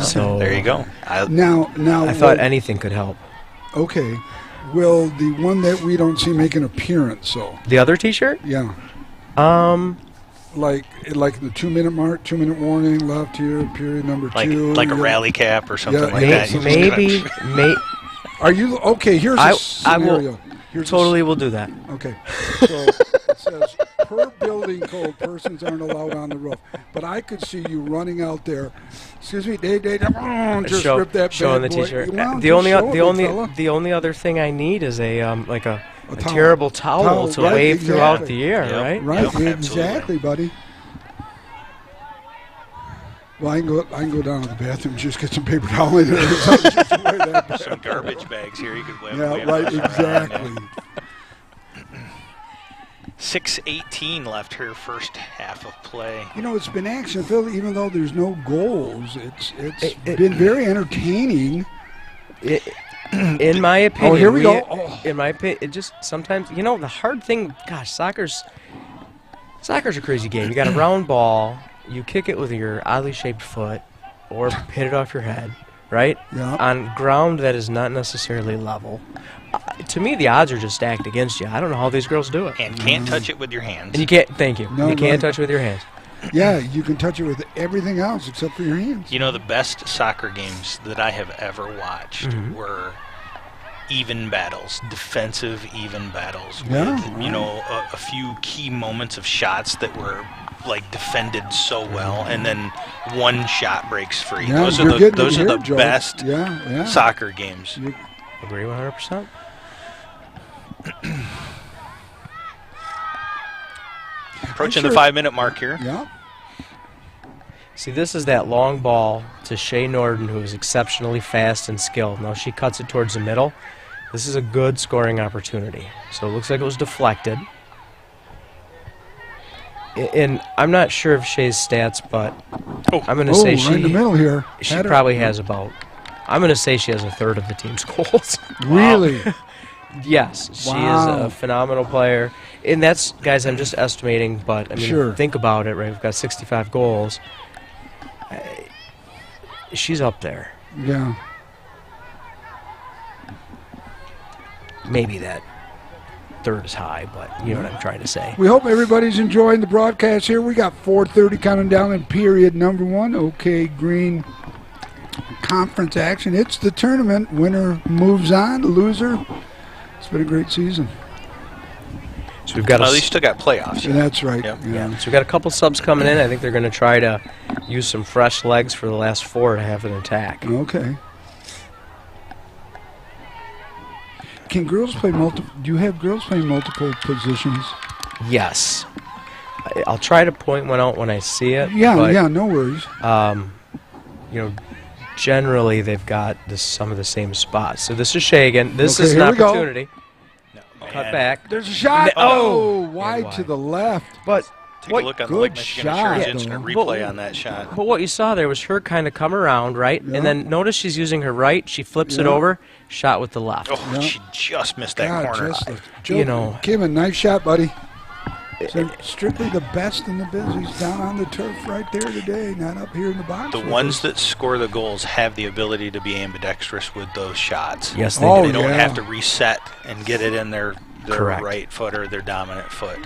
So there you go. Now I thought anything could help. Okay. will the one that we don't see make an appearance? So The other T-shirt? yeah, like the 2-minute mark, 2-minute warning, left here, period number two. Like a rally cap or something like that. Maybe. Are you okay? Here's a scenario. Will do that. Okay, so it says per building code, persons aren't allowed on the roof. But I could see you running out there. Excuse me, Dave, just rip that showing bad the boy. T-shirt. Well, The only other thing I need is a terrible towel to wave throughout the air, right? Right, Yep, exactly, buddy. Well, I can go down to the bathroom and just get some paper towel in there. Some garbage bags here you could wave. Yeah, right, exactly. 6:18 left here, first half of play. You know, it's been action-filled, even though there's no goals. It's been very entertaining. In my opinion, here we go. In my opinion, it just sometimes, the hard thing. Gosh, soccer's a crazy game. You got a round ball. You kick it with your oddly shaped foot, or hit it off your head, right? Yeah. On ground that is not necessarily level. To me, the odds are just stacked against you. I don't know how these girls do it. And can't touch it with your hands. And you can't. Thank you. No, you can't touch it with your hands. Yeah, you can touch it with everything else except for your hands. You know, the best soccer games that I have ever watched were even battles, defensive even battles. Yeah, with, a few key moments of shots that were defended so well, and then one shot breaks free. Yeah, those are the best soccer games. Agree 100%. Approaching the 5-minute mark here. Yeah. See, this is that long ball to Shea Norden, who is exceptionally fast and skilled. Now she cuts it towards the middle. This is a good scoring opportunity. So it looks like it was deflected. And I'm not sure of Shea's stats, but I'm going to say right in the middle here. She probably has about. I'm going to say she has a third of the team's goals. Really? Yes, she is a phenomenal player. And that's, guys, I'm just estimating, but I mean, think about it, right? We've got 65 goals. She's up there. Yeah. Maybe that third is high, but you know what I'm trying to say. We hope everybody's enjoying the broadcast here. We got 4:30 counting down in period number 1. OK Green conference action. It's the tournament. Winner moves on. Loser. It's been a great season. So we've got they still got playoffs. Yeah, that's right. Yep. Yeah. So we've got a couple subs coming in. I think they're going to try to use some fresh legs for the last 4 to have an attack. Okay. Can girls play multiple? Do you have girls playing multiple positions? Yes. I'll try to point one out when I see it. Yeah, but, no worries. Generally they've got some of the same spots. So this is Shea again. This is an opportunity. Cut back. There's a shot. Wide to the left. But Take a look on the Lake Michigan Insurance Instant replay on that shot. But what you saw there was her kind of come around, right? Yeah. And then notice she's using her right. She flips it over, shot with the left. Oh, she just missed that corner. Kim, a nice shot, buddy. So strictly the best in the biz. He's down on the turf right there today, not up here in the box. The ones that score the goals have the ability to be ambidextrous with those shots. Yes, they do. They don't have to reset and get it in their right foot or their dominant foot.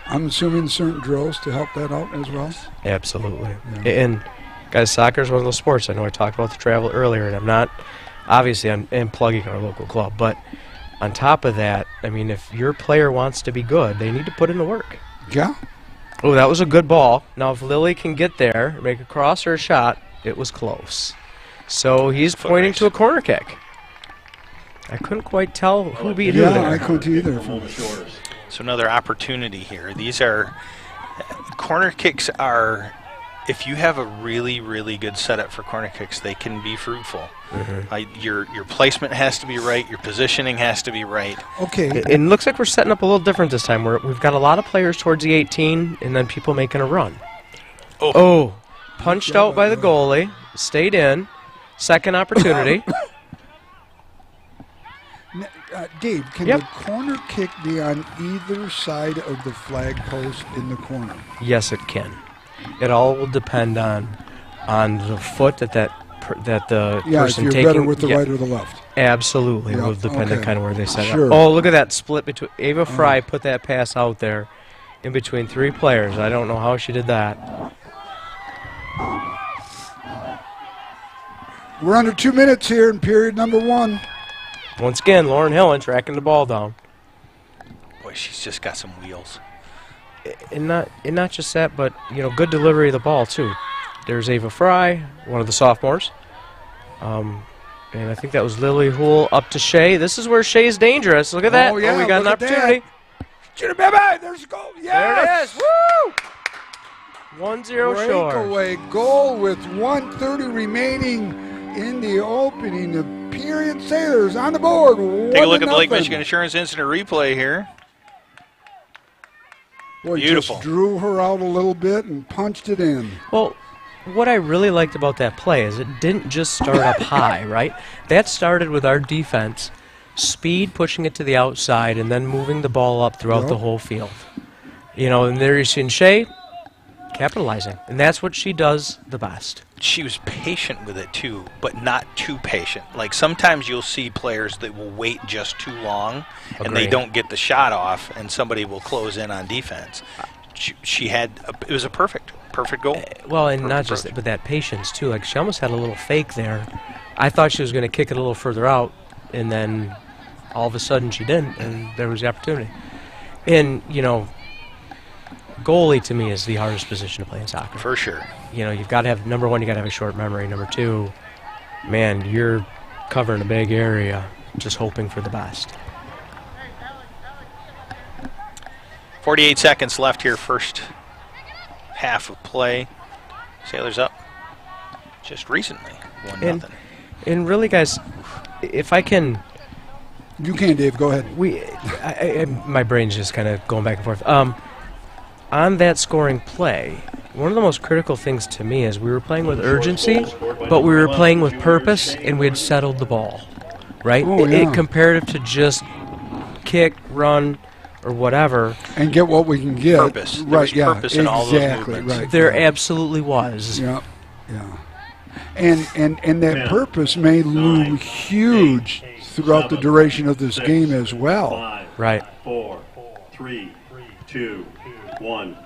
I'm assuming certain drills to help that out as well. Absolutely. Yeah. And, guys, soccer is one of those sports. I know I talked about the travel earlier, and I'm not – obviously I'm plugging our local club. But on top of that, I mean, if your player wants to be good, they need to put in the work. Yeah. Oh, that was a good ball. Now, if Lily can get there, make a cross or a shot, it was close. So he's pointing to a corner kick. I couldn't quite tell who beat who there. Yeah, I couldn't either. So another opportunity here. These are corner kicks are, if you have a really, really good setup for corner kicks, they can be fruitful. Mm-hmm. Your placement has to be right. Your positioning has to be right. Okay. It looks like we're setting up a little different this time. We've got a lot of players towards the 18 and then people making a run. Oh, punched out by the goalie. Stayed in. Second opportunity. Dave, can the corner kick be on either side of the flag post in the corner? Yes, it can. It all will depend on the foot that the person if you're taking. better with the right or the left. Absolutely. Yep, Will depend on kind of where they set Sure. up. Oh, look at that split between Ava Fry put that pass out there in between 3 players. I don't know how she did that. We're under 2 minutes here in period number 1. Once again, Lauren Hillen tracking the ball down. Boy, she's just got some wheels. And not just that, but good delivery of the ball too. There's Ava Fry, one of the sophomores. And I think that was Lily Houle up to Shea. This is where Shea's dangerous. Look at that. Oh, yeah, we got an opportunity. There's a goal. Yes. There it is. Woo! 1-0 short. Breakaway goal with 1:30 remaining in the opening. The period. Sailors on the board. Take a look at the Lake 1-0. Michigan Insurance Incident Replay here. Boy, Beautiful. just drew her out a little bit and punched it in. Well, what I really liked about that play is it didn't just start up high, right? That started with our defense, speed pushing it to the outside, and then moving the ball up throughout the whole field. And there you're seeing Shea capitalizing, and that's what she does the best. She was patient with it too, but not too patient. Like sometimes you'll see players that will wait just too long and they Agreed. don't get the shot off, and somebody will close in on defense. It was a perfect goal. Well, and Perfect not just approach. that, but that patience too. Like she almost had a little fake there. I thought she was going to kick it a little further out, and then all of a sudden she didn't, and there was the opportunity. And goalie to me is the hardest position to play in soccer. For sure. You've got to have, number one, you got to have a short memory. Number two, man, you're covering a big area, just hoping for the best. 48 seconds left here, first half of play. Sailors up just recently, 1-0. And really, guys, if I can, You can, Dave. Go ahead. my brain's just kind of going back and forth. On that scoring play, one of the most critical things to me is we were playing with urgency, but we were playing with purpose, and we had settled the ball, right? Oh, yeah. Comparative to just kick, run, or whatever. And get what we can get. Purpose. There Right, was yeah. purpose in all those exactly, movements. right. There yeah. absolutely was. Yeah, yeah. And that 10, purpose may loom 9, huge 8, throughout the 7, duration of this 6, game as well. 5, Right. 4, 3, 2, 1.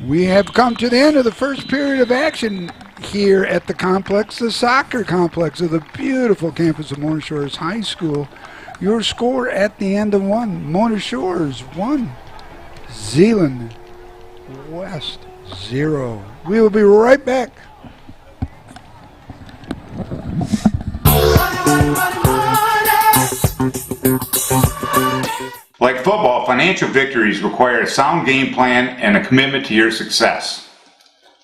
We have come to the end of the first period of action here at the complex, the soccer complex of the beautiful campus of Mona Shores High School. Your score at the end of one, Mona Shores 1, Zeeland West 0. We will be right back. Like football, financial victories require a sound game plan and a commitment to your success.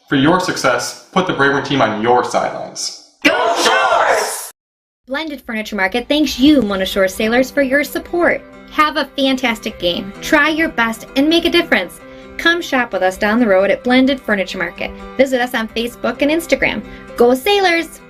For your success, put the Braver team on your sidelines. Blended Furniture Market thanks you, Mona Shore Sailors, for your support. Have a fantastic game. Try your best and make a difference. Come shop with us down the road at Blended Furniture Market. Visit us on Facebook and Instagram. Go Sailors!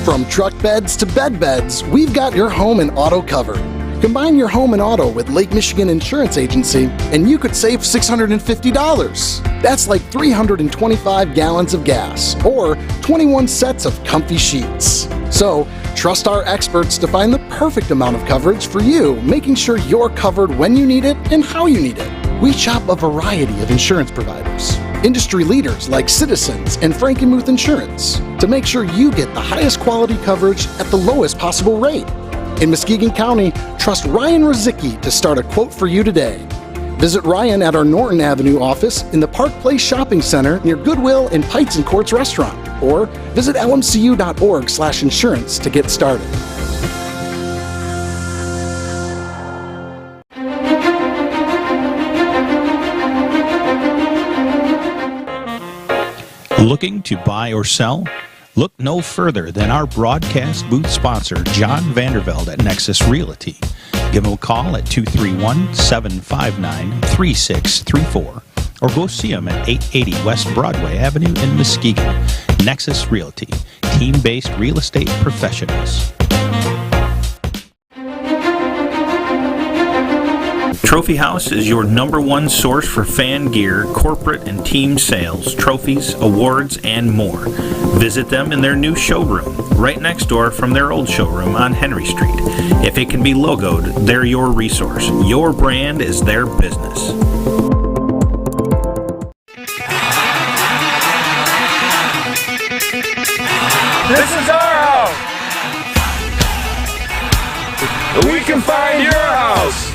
From truck beds to bed beds, we've got your home and auto covered. Combine your home and auto with Lake Michigan Insurance Agency, and you could save $650. That's like 325 gallons of gas, or 21 sets of comfy sheets. So, trust our experts to find the perfect amount of coverage for you, making sure you're covered when you need it and how you need it. We shop a variety of insurance providers, industry leaders like Citizens and Frankenmuth Insurance, to make sure you get the highest quality coverage at the lowest possible rate. In Muskegon County, trust Ryan Rozicki to start a quote for you today. Visit Ryan at our Norton Avenue office in the Park Place Shopping Center near Goodwill and Pikes and Courts Restaurant, or visit lmcu.org/insurance to get started. Looking to buy or sell? Look no further than our broadcast booth sponsor, John Vandervelde at Nexus Realty. Give him a call at 231-759-3634 or go see him at 880 West Broadway Avenue in Muskegon. Nexus Realty, team-based real estate professionals. Trophy House is your #1 source for fan gear, corporate and team sales, trophies, awards, and more. Visit them in their new showroom, right next door from their old showroom on Henry Street. If it can be logoed, they're your resource. Your brand is their business. This is our house. We can find your house.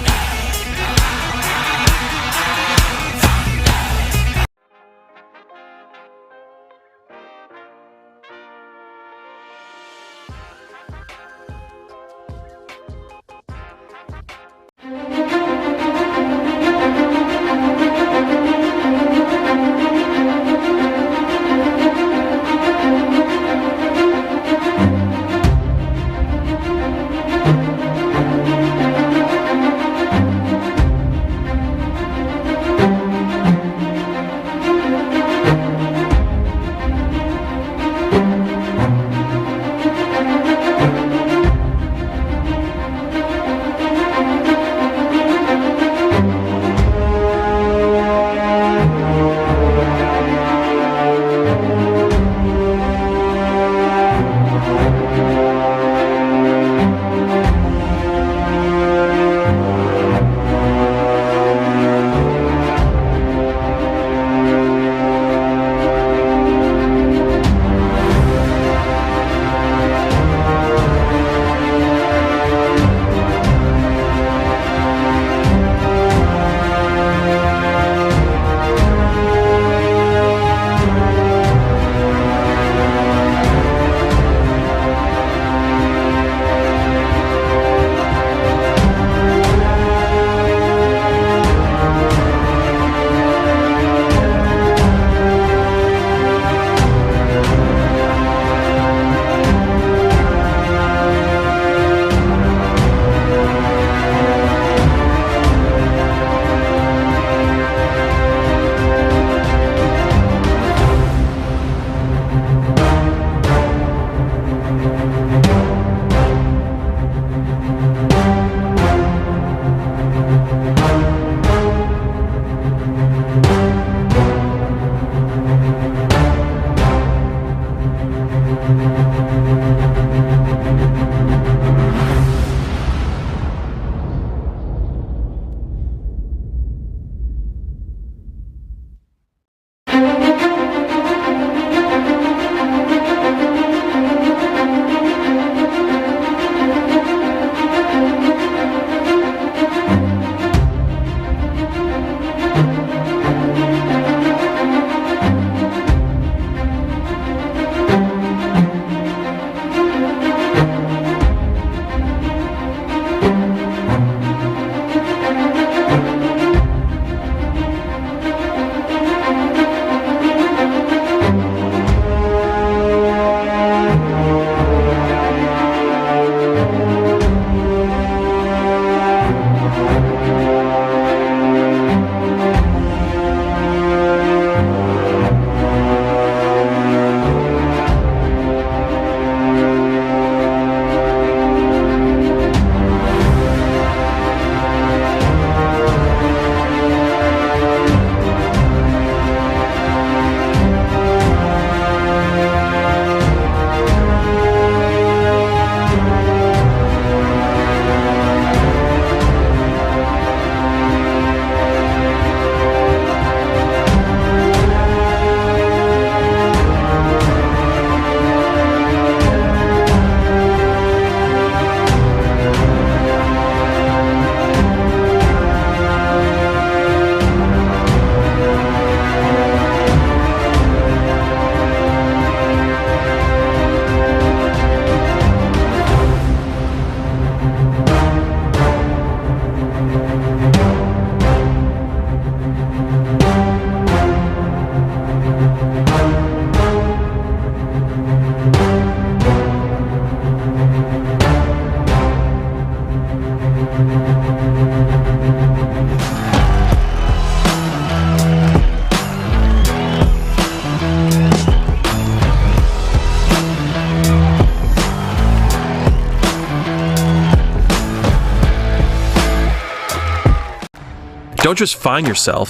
Don't just find yourself,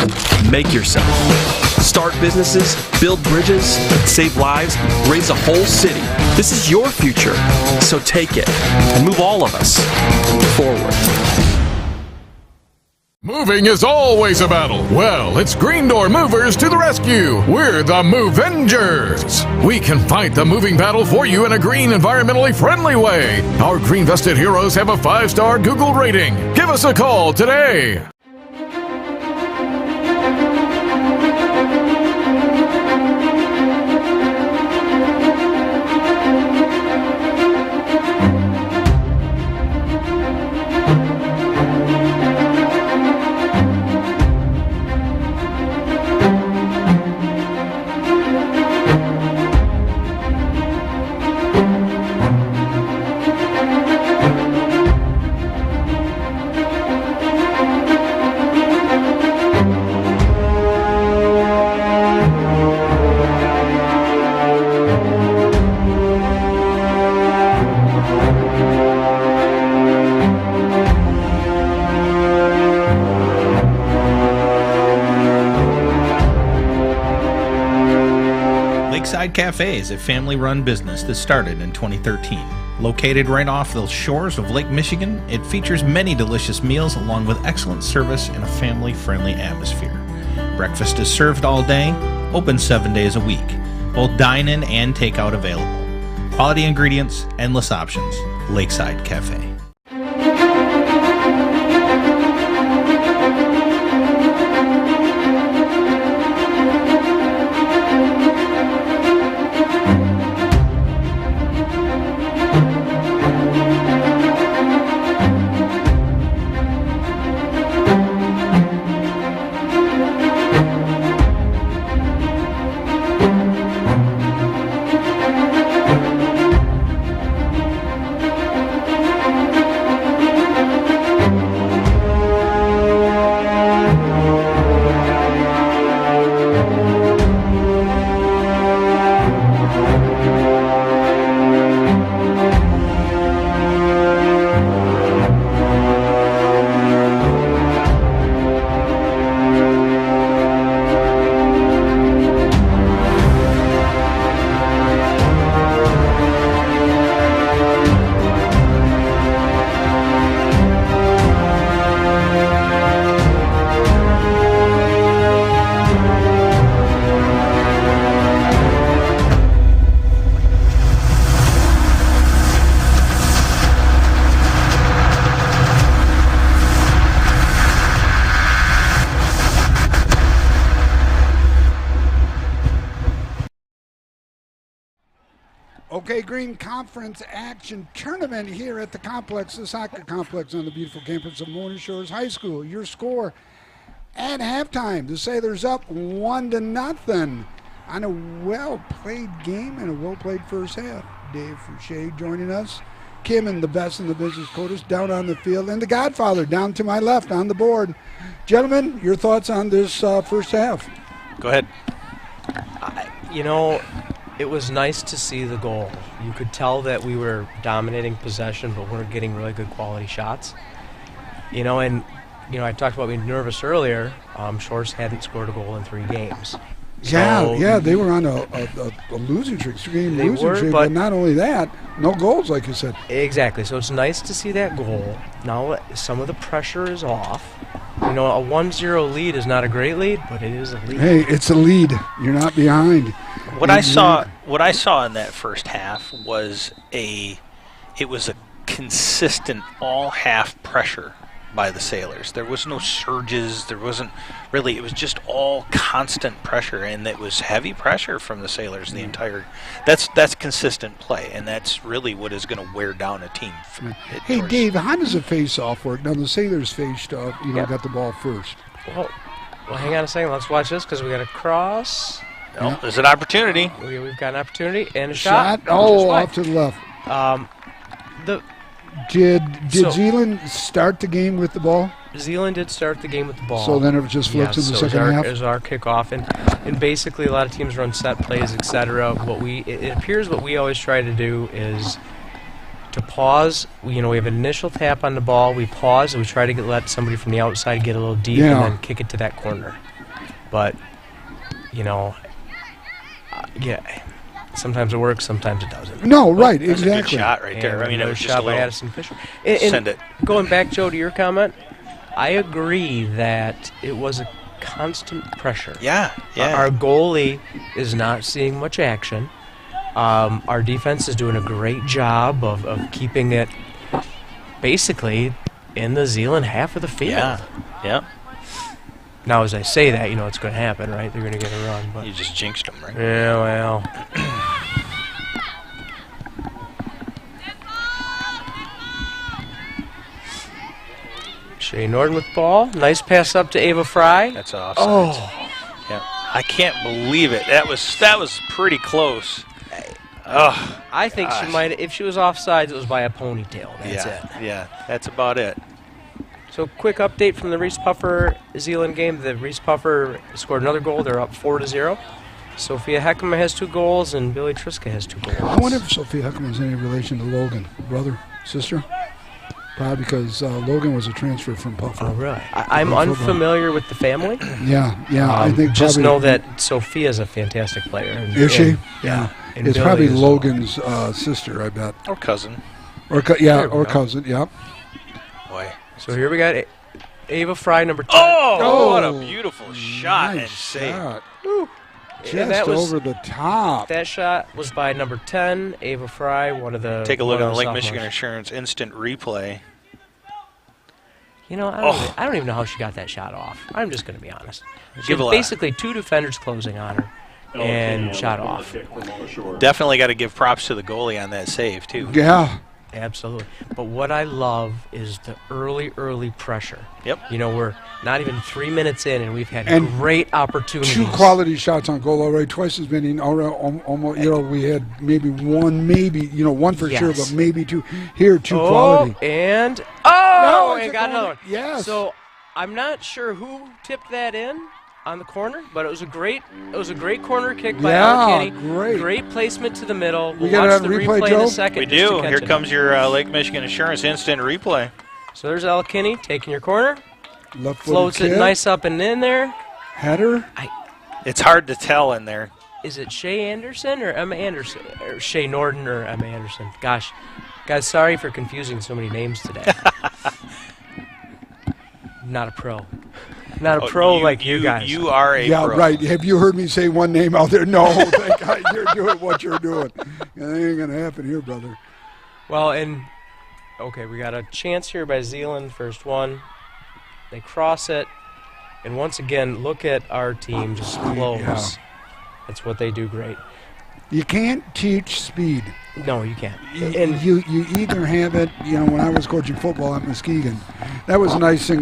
make yourself. Start businesses, build bridges, save lives, raise a whole city. This is your future, so take it and move all of us forward. Moving is always a battle. Well, it's Green Door Movers to the rescue. We're the Movengers. We can fight the moving battle for you in a green, environmentally friendly way. Our green vested heroes have a 5-star Google rating. Give us a call today. Lakeside Cafe is a family-run business that started in 2013. Located right off the shores of Lake Michigan, it features many delicious meals along with excellent service and a family-friendly atmosphere. Breakfast is served all day, open 7 days a week. Both dine-in and takeout available. Quality ingredients, endless options. Lakeside Cafe. OK Green Conference Action Tournament here at the complex, the soccer complex on the beautiful campus of Mona Shores High School. Your score at halftime, the Sailors up 1-0 on a well-played game and a well-played first half. Dave Fouché joining us. Kim and the best in the business quotas down on the field, and the Godfather down to my left on the board. Gentlemen, your thoughts on this first half? Go ahead. It was nice to see the goal. You could tell that we were dominating possession, but weren't getting really good quality shots. I talked about being nervous earlier. Shores hadn't scored a goal in 3 games. Yeah, they were on a losing streak, 3-game losing streak, but not only that, no goals, like you said. Exactly, so it's nice to see that goal. Now some of the pressure is off. A 1-0 lead is not a great lead, but it is a lead. Hey, it's a lead. You're not behind. What I saw in that first half was a consistent all half pressure by the Sailors. There was no surges. There wasn't really. It was just all constant pressure, and it was heavy pressure from the Sailors the entire. That's consistent play, and that's really what is going to wear down a team. Hey, Dave, how does a face-off work? Now the Sailors faced, got the ball first. Well, hang on a second. Let's watch this because we got a cross. No, there's an opportunity. We've got an opportunity and a shot. Oh, off to the left. Did Zeeland start the game with the ball? Zeeland did start the game with the ball. So then it just flipped in the second half? It was our kickoff. And basically a lot of teams run set plays, etc. It appears what we always try to do is to pause. We have an initial tap on the ball. We pause, and we try to let somebody from the outside get a little deep and then kick it to that corner. But, sometimes it works, sometimes it doesn't. No, right, That's exactly. a good shot right there. I mean, it was just shot a by little Addison Fisher. send it. Going back, Joe, to your comment, I agree that it was a constant pressure. Yeah. Our goalie is not seeing much action. Our defense is doing a great job of keeping it basically in the Zeeland half of the field. Yeah. Now, as I say that, it's going to happen, right? They're going to get a run. But You just jinxed them, right? yeah, well. Shea Norton with the ball. Nice pass up to Ava Fry. That's offside. Yeah. I can't believe it. That was pretty close. I think she might. If she was offsides, it was by a ponytail. That's it. Yeah, that's about it. So, quick update from the Reese Puffer Zeeland game. The Reese Puffer scored another goal. They're up 4-0. Sophia Heckman has 2 goals, and Billy Triska has 2 goals. I wonder if Sophia Heckman was any relation to Logan. Brother? Sister? Probably because Logan was a transfer from Puffer. Oh, really? I'm unfamiliar with the family. Yeah. I think just know that Sophia's a fantastic player. Is she? Yeah. And It's Billy probably is Logan's sister, I bet. Or cousin. Or cousin, yep. Boy. So here we got Ava Fry, number 10. Oh, what a beautiful shot nice and save. shot. And Just that was, over the top. That shot was by number 10, Ava Fry, one of the Take a look at the Lake sophomores. Michigan Insurance instant replay. I don't even know how she got that shot off. I'm just going to be honest. She Give had a lot. basically 2 defenders closing on her and shot off. Definitely got to give props to the goalie on that save, too. Yeah. Absolutely. But what I love is the early pressure. Yep. We're not even 3 minutes in, and we've had And great opportunities. 2 quality shots on goal already, twice as many. Almost, we had maybe one, one for sure, but maybe 2. Here, 2 quality. And No, and got another one. Yes. So I'm not sure who tipped that in on the corner, but it was a great corner kick by Ella Kinney. Great placement to the middle. We We'll got it watch on the replay, replay Joe? in a second. We just to do. catch Here it. comes your Lake Michigan Insurance instant replay. So there's Ella Kinney taking your corner. Left Floats it nice up and in there. Header. It's hard to tell in there. Is it Shea Anderson or Emma Anderson? Or Shea Norton or Emma Anderson? Gosh, guys, sorry for confusing so many names today. Not a pro. Not a pro like you guys. You are a pro. Yeah, right. Have you heard me say one name out there? No. Thank God you're doing what you're doing. That ain't going to happen here, brother. Well, okay, we got a chance here by Zeeland, first one. They cross it. And once again, look at our team just close. Yeah. That's what they do great. You can't teach speed. No, you can't. And you either have it, when I was coaching football at Muskegon, that was a nice thing,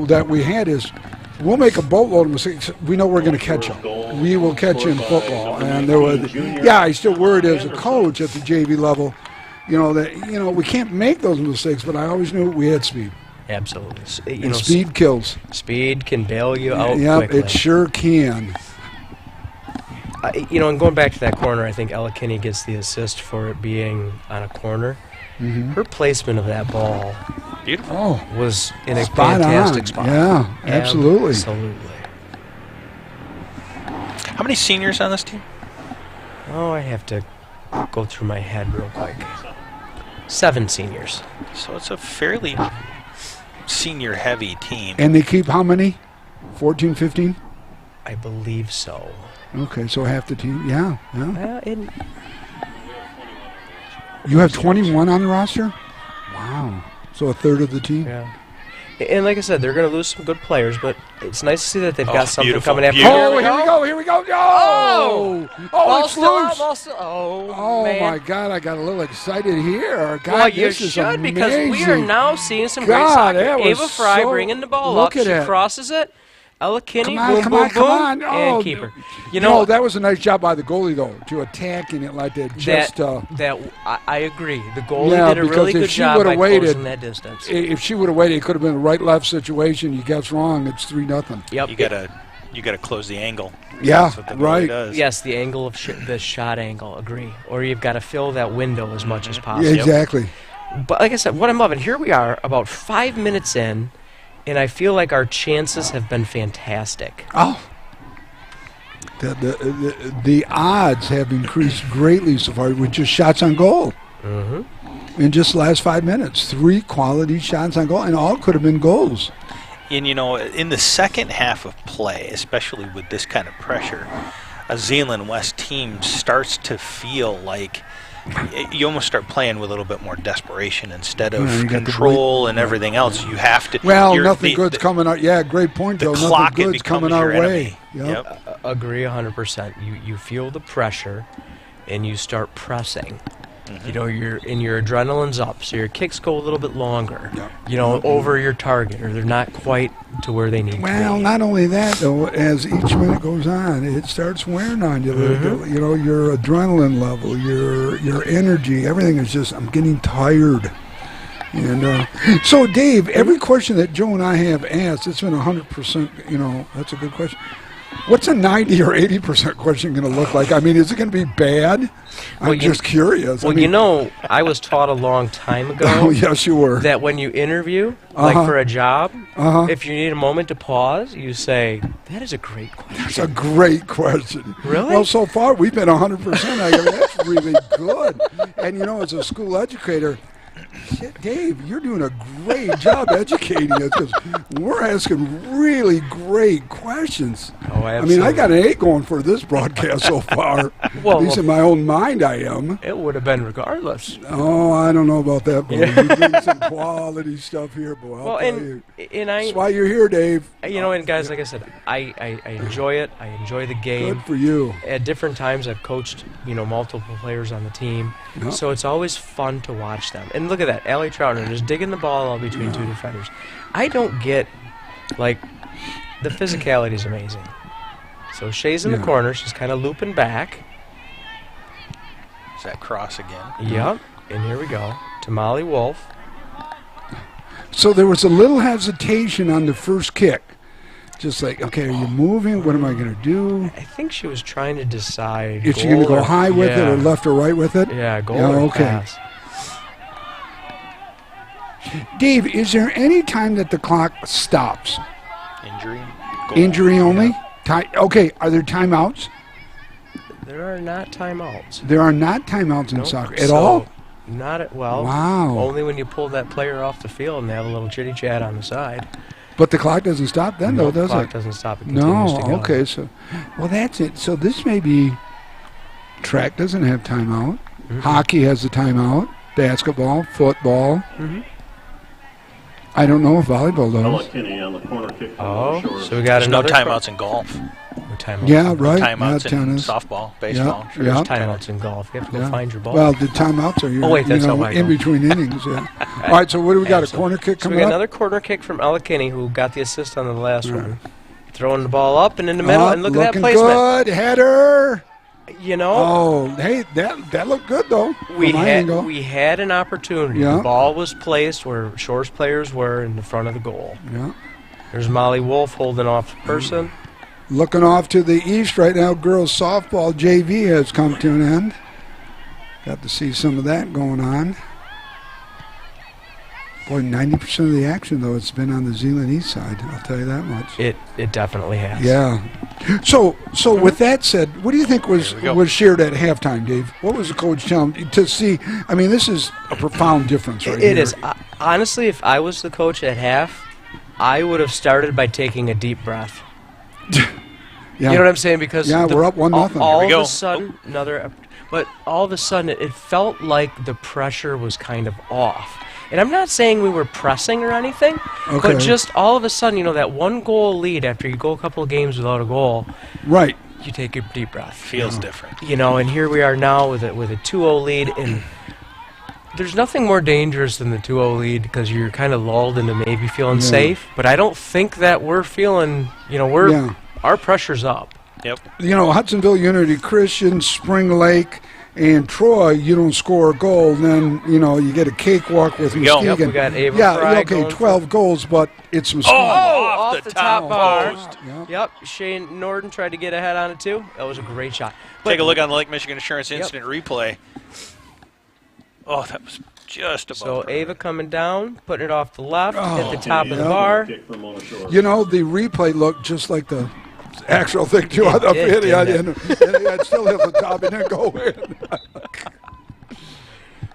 that we had is we'll make a boatload of mistakes. We know we're going to catch them. We will catch you in football. And there was, I still worried as a coach at the JV level, that, we can't make those mistakes, but I always knew we had speed. Absolutely. And speed kills. Speed can bail you out Yeah, quickly. it sure can. And going back to that corner, I think Ella Kinney gets the assist for it being on a corner. Mm-hmm. Her placement of that ball was in a Spot fantastic on. spot. Yeah, absolutely. Absolutely. How many seniors on this team? Oh, I have to go through my head real quick. 7 seniors. So it's a fairly senior-heavy team. And they keep how many? 14, 15? I believe so. Okay, so half the team. Yeah. In You have 21 on the roster? Wow. So a third of the team? Yeah. And like I said, they're going to lose some good players, but it's nice to see that they've got something beautiful, coming after. Oh, here we go. Oh, it's loose. Oh, man. My God, I got a little excited here. God, well, you this is should amazing. because we are now seeing some great God, soccer. that was Ava Fry so- bringing the ball look up. at She it. crosses it. Ella Kinney, Come on. and keeper. No, that was a nice job by the goalie, though, to attacking it like that. I agree. The goalie did a really good job by closing that distance. If she would have waited, it could have been a right-left situation. You guess wrong, it's 3-0. Yep. You gotta close the angle. Yeah, That's what the goalie does. Yes, the angle of the shot angle. Agree. Or you've got to fill that window as much as possible. Yeah, exactly. But like I said, what I'm loving, here we are about 5 minutes in, and I feel like our chances have been fantastic. Oh. The odds have increased greatly so far with just shots on goal. In just the last 5 minutes. 3 quality shots on goal, and all could have been goals. And, in the second half of play, especially with this kind of pressure, a Zeeland West team starts to feel like you almost start playing with a little bit more desperation instead of control and everything else. You have to. Well, nothing good's coming out. Yeah, great point, Joe. Nothing good's coming our way. Yep. Agree 100%. You feel the pressure, and you start pressing. Your adrenaline's up, so your kicks go a little bit longer. Over your target, or they're not quite to where they need to be. Well, not only that, though, as each minute goes on, it starts wearing on you. Your adrenaline level, your energy, everything is just, I'm getting tired. And so, Dave, every question that Joe and I have asked, it's been 100%, that's a good question. What's a 90 or 80% question going to look like? I mean, is it going to be bad? I'm just curious. Well, I was taught a long time ago. Oh, yes, you were. That when you interview, like for a job, if you need a moment to pause, you say, that is a great question. That's a great question. Really? Well, so far, we've been 100%. I go, that's really good. And, as a school educator, shit, Dave, you're doing a great job educating us because we're asking really great questions. Oh, absolutely. I mean, I got an 8 going for this broadcast so far. At least in my own mind, I am. It would have been regardless. Oh, I don't know about that, but you're doing some quality stuff here, boy. I'll tell you. That's why you're here, Dave. And guys, like I said, I enjoy it. I enjoy the game. Good for you. At different times, I've coached, multiple players on the team. Yep. So it's always fun to watch them. And look at that, Allie Troutner just digging the ball all between 2 defenders. I don't get, the physicality is amazing. So Shay's in the corner. She's kind of looping back. Is that cross again? Yep. And here we go to Molly Wolf. So there was a little hesitation on the first kick. Just like, okay, are you moving? What am I going to do? I think she was trying to decide if she's going to go high with it or left or right with it. Yeah, goal or pass. Dave, is there any time that the clock stops? Injury. Injury only? Okay, are there timeouts? There are not timeouts. There are not timeouts in soccer at all? Not at, well, wow. Only when you pull that player off the field and they have a little chitty chat on the side. But the clock doesn't stop then, though, does it? The clock doesn't stop. It continues to go. Okay, so, well, that's it. So this may be, track doesn't have timeout. Hockey has a timeout. Basketball, football. I don't know if volleyball does. Kinney on the corner kick. So we got no timeouts in golf. Yeah, right. Timeouts in tennis. softball, baseball. Yeah. Timeouts in golf. You have to go find your ball. Well, the timeouts are in between innings. Yeah. All right, so what do we got? A corner kick coming up? We got up? another corner kick from Ella Kinney, who got the assist on the last one. Throwing the ball up and in the middle, and look at that placement. Good header. Oh, hey, that looked good though. We had an opportunity. The ball was placed where Shore's players were in the front of the goal. Yeah. There's Molly Wolf holding off the person. Looking off to the east right now, girls softball JV has come to an end. Got to see some of that going on. Boy, 90% of the action, though, it's been on the Zeeland east side. I'll tell you that much. It definitely has. Yeah. So with that said, what do you think was shared at halftime, Dave? What was the coach telling to see? I mean, this is a profound difference right here. It is. Honestly, if I was the coach at half, I would have started by taking a deep breath. You know what I'm saying? Because we're up 1-0. All of a sudden, all of a sudden, it felt like the pressure was kind of off. And I'm not saying we were pressing or anything, but just all of a sudden, that 1-goal lead after you go a couple of games without a goal, right? You take a deep breath. Feels different. And here we are now with a 2-0 lead, and there's nothing more dangerous than the 2-0 lead because you're kind of lulled into maybe feeling safe. But I don't think that we're feeling, our pressure's up. Yep. Hudsonville Unity Christian, Spring Lake, and Troy, you don't score a goal, then, you get a cakewalk with Muskegon. Yep, we got Ava Fry 12 goals, but it's Muskegon. Off the top bar. Yep, Shane Norden tried to get ahead on it, too. That was a great shot. Take a look on the Lake Michigan Insurance Instant Replay. Oh, that was Just above So her. Ava coming down, putting it off the left at the Oh, top of the yeah. bar. Kick for Mona Shores. You know, the replay looked just like the actual thing, too. It did, didn't I'd still hit the top and then go in.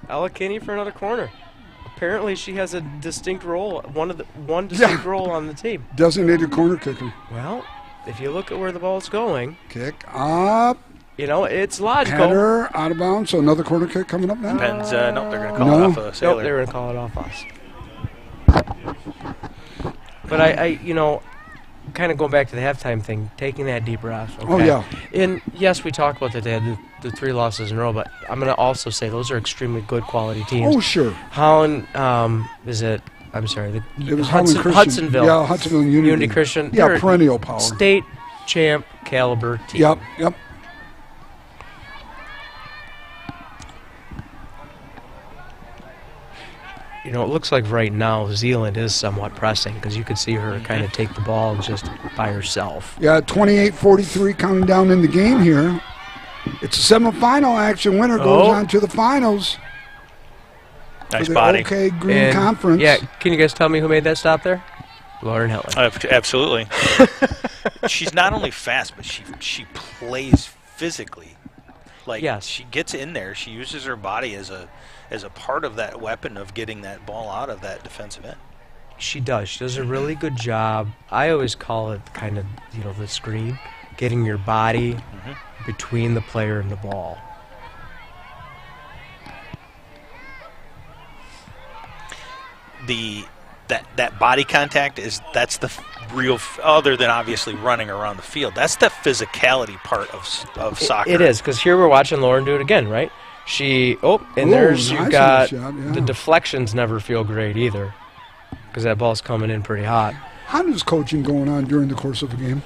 Ella Kinney for another corner. Apparently, she has a distinct role, one distinct role on the team. Designated corner kicker. Well, if you look at where the ball's going, Kick up. you know, it's logical. Header out of bounds, so another corner kick coming up now. Depends. No, they're going to call it off a Sailor. Nope, they're going to call it off us. But I you know, kind of going back to the halftime thing, taking that deep breath. Okay? Oh, yeah. And yes, we talked about that they had the 3 losses in a row, but I'm going to also say those are extremely good quality teams. Oh, sure. Holland, is it? I'm sorry. It was Hudsonville. Yeah, Hudsonville Unity. Christian. Yeah, They're perennial power. State champ caliber team. Yep. You know, it looks like right now Zeeland is somewhat pressing because you could see her kind of take the ball just by herself. Yeah, 28-43 counting down in the game here. It's a semifinal action. Winner goes on to the finals. Nice for the body. OK Green And, Conference. Yeah, can you guys tell me who made that stop there? Lauren Heller. Absolutely. She's not only fast, but she plays physically. Like, yes. She gets in there. She uses her body as a part of that weapon of getting that ball out of that defensive end. She does. She does a really good job. I always call it kind of, you know, the screen, getting your body between the player and the ball. That body contact that's the real, other than obviously running around the field. That's the physicality part of soccer. It is, because here we're watching Lauren do it again, right? There's you've got the deflections never feel great either, because that ball's coming in pretty hot. How does coaching going on during the course of a game?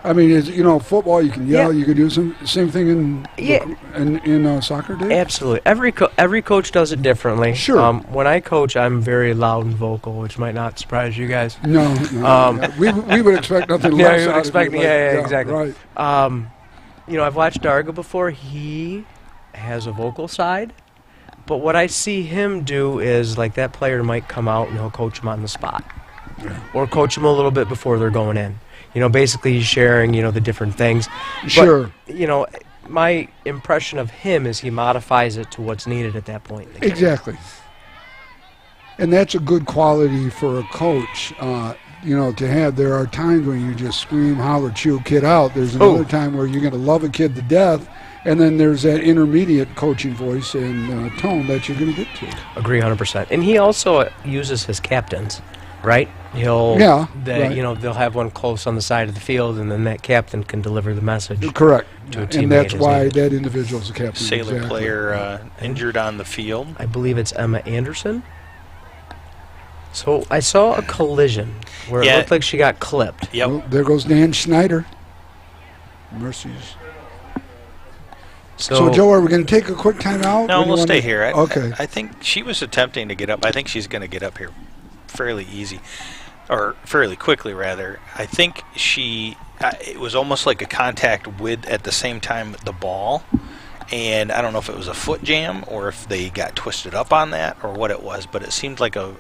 I mean, football, you can yell, you can do same thing in soccer, Dave? Absolutely. Every coach does it differently. Sure. When I coach, I'm very loud and vocal, which might not surprise you guys. No. We would expect nothing less. Yeah, you would out expect of you, me. Yeah, exactly. Right. I've watched Darga before. He has a vocal side, but what I see him do is, like, that player might come out and he'll coach him on the spot, or coach him a little bit before they're going in. Basically he's sharing, the different things. Sure. But, my impression of him is he modifies it to what's needed at that point in the game. Exactly. And that's a good quality for a coach, to have. There are times when you just scream, holler, chew a kid out. There's another time where you're going to love a kid to death, and then there's that intermediate coaching voice and tone that you're going to get to. Agree 100%. And he also uses his captains, right? They'll have one close on the side of the field, and then that captain can deliver the message. Correct. To a teammate. And that's why that individual is a captain. Sailor player injured on the field. I believe it's Emma Anderson. So I saw a collision where it looked like she got clipped. Yep. Well, there goes Dan Schneider. Mercies. So Joe, are we going to take a quick time out? No, we'll stay here. Okay. I think she was attempting to get up. I think she's going to get up here fairly easy, or fairly quickly, rather. I think it was almost like a contact with, at the same time, the ball. And I don't know if it was a foot jam or if they got twisted up on that or what it was, but it seemed like a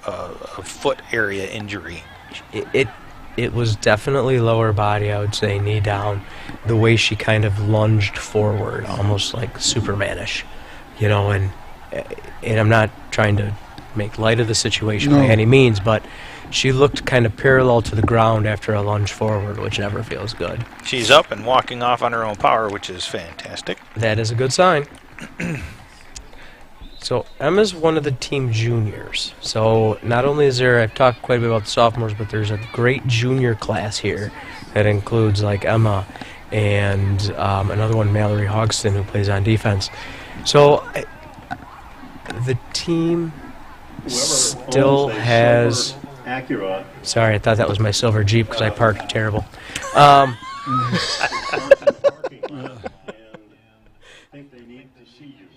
foot area injury. It was definitely lower body, I would say, knee down. The way she kind of lunged forward, almost like Superman-ish, and I'm not trying to make light of the situation by any means, but she looked kind of parallel to the ground after a lunge forward, which never feels good. She's up and walking off on her own power, which is fantastic. That is a good sign. So Emma's one of the team juniors. So not only is there, I've talked quite a bit about the sophomores, but there's a great junior class here that includes like Emma and another one, Mallory Hogston, who plays on defense. So the team still has... Acura. Sorry, I thought that was my silver Jeep because I parked terrible. And think they need to see you.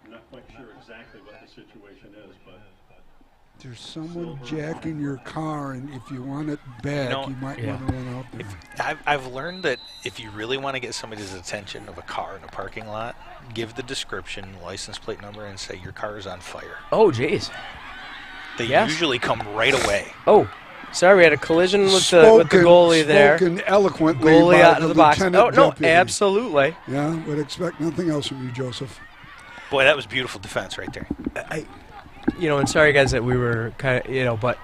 I'm not quite sure exactly what the situation is, but There's someone jacking your car, and if you want it back, you might want to run out there. I've learned that if you really want to get somebody's attention of a car in a parking lot, give the description, license plate number, and say your car is on fire. Oh, jeez. They usually come right away. Oh, sorry, we had a collision with the goalie there. Spoken eloquently goalie by out the of the box. lieutenant Oh, no, deputy. absolutely. Yeah, would expect nothing else from you, Joseph. Boy, that was beautiful defense right there. And sorry, guys, that we were kind of, but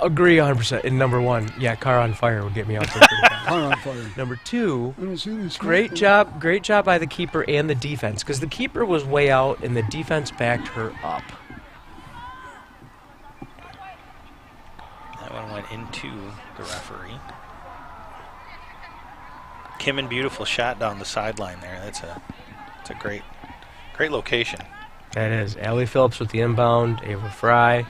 agree 100%. In number one, car on fire would get me out there pretty fast. Car on fire. Number two, I don't see this great job by the keeper and the defense, because the keeper was way out and the defense backed her up. That one went into the referee. Kimmin, beautiful shot down the sideline there. That's a great location. That is. Allie Phillips with the inbound. Ava Fry.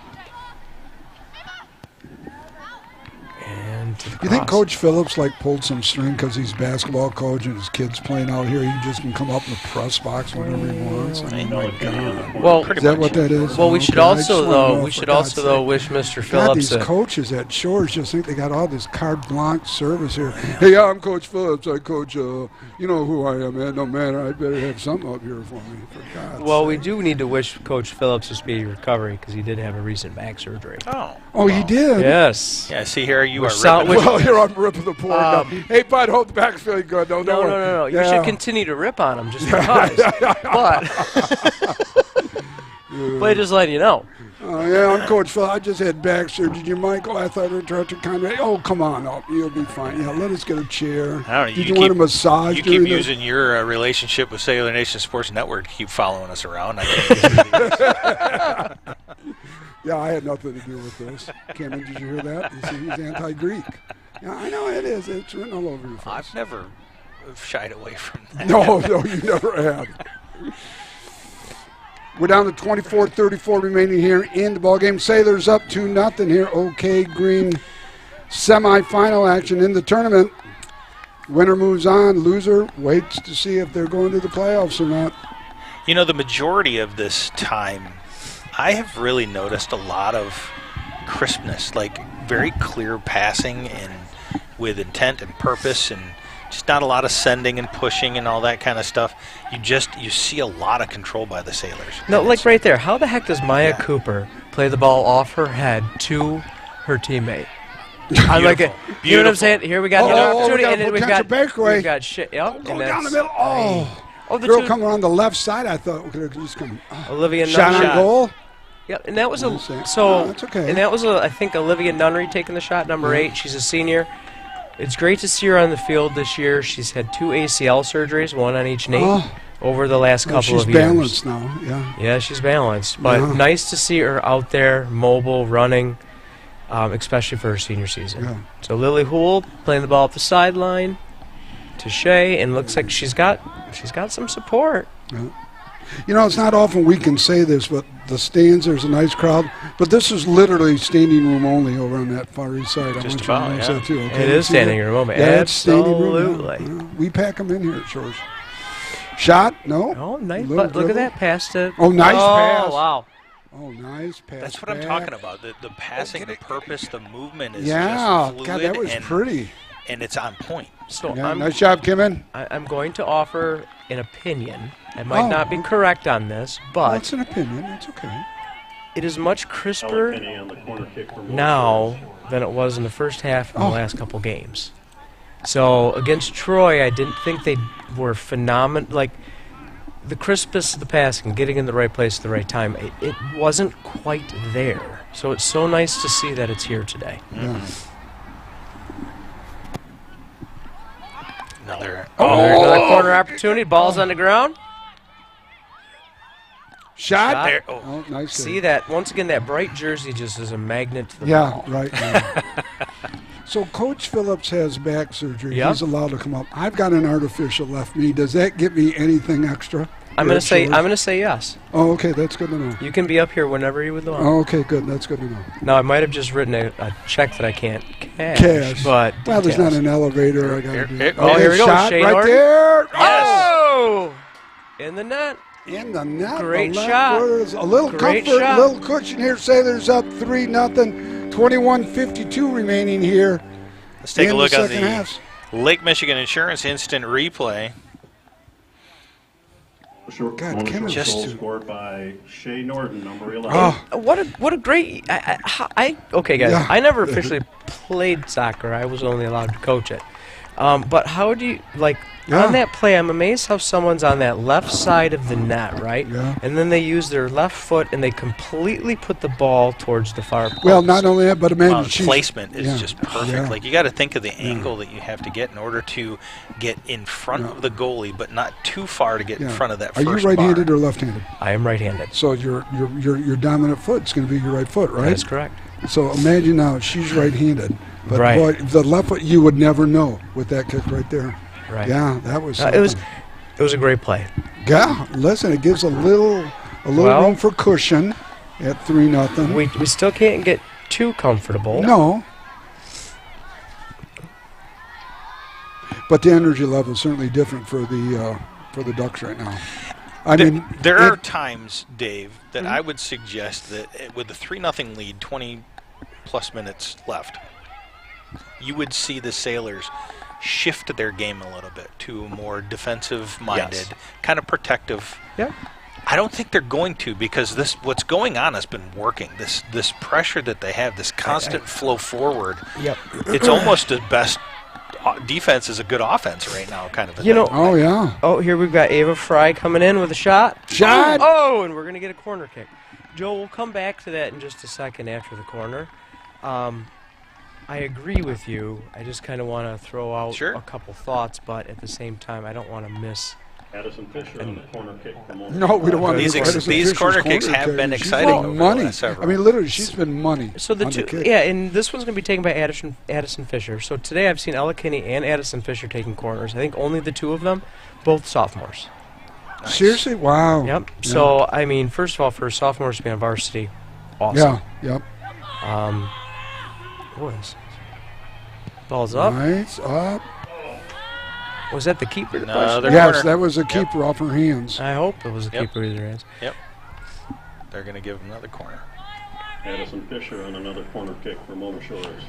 And to the cross. You think Coach Phillips pulled some string because he's basketball coach and his kid's playing out here? He just can come up in the press box whenever he wants. I mean, my God. Well, is that what that is? Well, we should also wish Mr. Phillips. These coaches at Shores just think they got all this carte blanche service here. Hey, I'm Coach Phillips. I coach. You know who I am, man. No matter. I better have something up here for me. For God's sake. We do need to wish Coach Phillips a speedy recovery because he did have a recent back surgery. Oh, he did. Yes. Yeah. See here, you are ripping. Well, here I'm ripping the poor guy. Hey, bud, hope the back's feeling good. No. You should continue to rip on him just because. But just letting you know. I'm Coach Phil. I just had back surgery. You might go. I thought Director Conrad. Oh, come on up. You'll be fine. Yeah, let us get a chair. I don't know. Did you want a massage? You keep using your relationship with Sailor Nation Sports Network to keep following us around. I can't Yeah, I had nothing to do with this. Cameron, did you hear that? You see, he's anti-Greek. Yeah, I know it is. It's written all over your face. I've never shied away from that. No, you never have. We're down to 24-34 remaining here in the ballgame. Sailors up 2-0 here. OK Green semifinal action in the tournament. Winner moves on. Loser waits to see if they're going to the playoffs or not. You know, the majority of this time, I have really noticed a lot of crispness, very clear passing and with intent and purpose, and just not a lot of sending and pushing and all that kind of stuff. You see a lot of control by the Sailors. No, right there. How the heck does Maya Cooper play the ball off her head to her teammate? I'm you know what I'm saying? Here we got the opportunity, and then we've got shit. Yep, go down the middle. The girl coming on the left side. I thought could have just come. Olivia Nunnery shot on goal. Yep, and that was that's okay. And that was I think Olivia Nunnery taking the shot, number 8. She's a senior. It's great to see her on the field this year. She's had 2 ACL surgeries, one on each knee, over the last couple of years. She's balanced now, yeah. Yeah, she's balanced. But nice to see her out there, mobile, running, especially for her senior season. Yeah. So Lily Houle playing the ball up the sideline to Shea, and looks like she's got some support. Yeah. You know, it's not often we can say this, but the stands, there's a nice crowd. But this is literally standing room only over on that far east side. Just about, yeah. That too, okay? It is standing room only. Yeah, it's standing room. Absolutely. Yeah. We pack them in here at Shores. Shot? No. Oh, nice. But look at that pass to. Oh, nice pass. Oh, wow. Oh, nice pass. That's what I'm talking about. The passing, the purpose, the movement is just fluid. God, that was pretty. And it's on point. So nice job, Kimmin. I'm going to offer an opinion. I might not be correct on this, but it's an opinion. It's okay. It is much crisper now than it was in the first half in the last couple games. So against Troy, I didn't think they were phenomenal. The crispness of the passing, getting in the right place at the right time, it wasn't quite there. So it's so nice to see that it's here today. Yeah. Another corner opportunity. Ball's on the ground. Shot. There. Oh, nice. See that? Once again, that bright jersey just is a magnet to the ball. Right. Yeah. So Coach Phillips has back surgery. Yep. He's allowed to come up. I've got an artificial left knee. Does that give me anything extra? I'm going to say yes. Oh, okay. That's good to know. You can be up here whenever you would want. Oh, okay. Good. That's good to know. Now, I might have just written a check that I can't cash. But there's not an elevator. I got to do. Oh, here we go. Shot Shane right Orton. there. Yes. Oh! In the net. In the net. Great the left shot. was a little Great comfort, shot. a little cushion here. Sailors up 3-0. 21:52 remaining here. Let's take a look on the half. Lake Michigan Insurance instant replay. God, Just scored by Shea Norton, number 11. Oh, what a great! Okay, guys. Yeah. I never officially played soccer. I was only allowed to coach it. But how do you on that play? I'm amazed how someone's on that left side of the net, right? Yeah. And then they use their left foot and they completely put the ball towards the far post. Well, not only that, but imagine placement is just perfect. Yeah. Like, you got to think of the angle that you have to get in order to get in front of the goalie, but not too far to get in front of that Are first you right-handed bar. or left-handed? I am right-handed. So your dominant foot's going to be your right foot, right? That's correct. So imagine now she's right-handed, but Right. boy, the left foot you would never know with that kick right there. Right. Yeah, that was. It was a great play. Yeah, listen, it gives a little room for cushion at 3-0. We still can't get too comfortable. No. But the energy level is certainly different for the Ducks right now. There are times, Dave, that I would suggest that with the 3-0 lead, 20-plus minutes left, you would see the Sailors shift their game a little bit to a more defensive-minded, kind of protective. Yeah. I don't think they're going to, because what's going on has been working. This pressure that they have, this constant flow forward. Yep. It's almost the best defense is a good offense right now, kind of a You know. thing. Oh yeah. Oh, here we've got Ava Fry coming in with a shot. Oh, and we're gonna get a corner kick. Joe, we'll come back to that in just a second after the corner. I agree with you. I just kind of want to throw out a couple thoughts, but at the same time, I don't want to miss. Addison Fisher on the corner kick. No, we don't want to. These corner kicks have been exciting. She's money. I mean, literally, she's been money. So and this one's going to be taken by Addison Fisher. So today I've seen Ella Kinney and Addison Fisher taking corners. I think only the two of them, both sophomores. Nice. Seriously? Wow. Yep. Yeah. So, I mean, first of all, for sophomores to be on varsity, awesome. Yeah, yep. What is ball's up. Nice, up. Was that the keeper? Yes, that was a keeper off her hands. I hope it was a keeper with her hands. Yep. They're going to give him another corner. Addison Fisher on another corner kick for Mona Shores.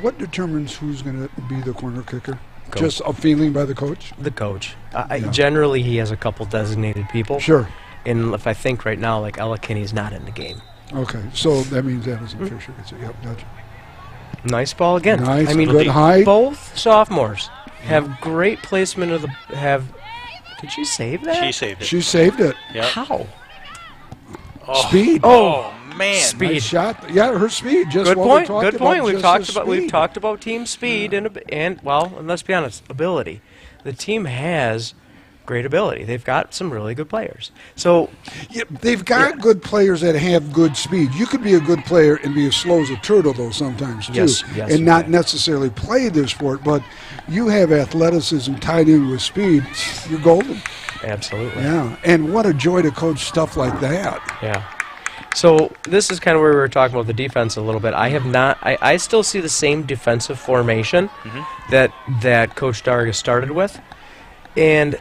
What determines who's going to be the corner kicker? Coach. Just a feeling by the coach? The coach. Generally, he has a couple designated people. Sure. And if I think right now, like Ella Kinney's not in the game. Okay, so that means Addison Fisher gets it. Yep, gotcha. Nice ball again. Nice, I mean, good height. Both sophomores have great placement of the. Did she save that? She saved it. She saved it. Yep. How? Oh. Speed. Oh man. Speed. Nice shot. Yeah, her speed. Just good what point. we talked Good about, point. just We've talked about team speed and let's be honest, ability. The team has great ability. They've got some really good players. So they've got good players that have good speed. You could be a good player and be as slow as a turtle, though, sometimes, too, yes, and not necessarily play this sport. But you have athleticism tied in with speed, you're golden. Absolutely. Yeah, and what a joy to coach stuff like that. Yeah. So this is kind of where we were talking about the defense a little bit. I still see the same defensive formation that Coach Darga started with. And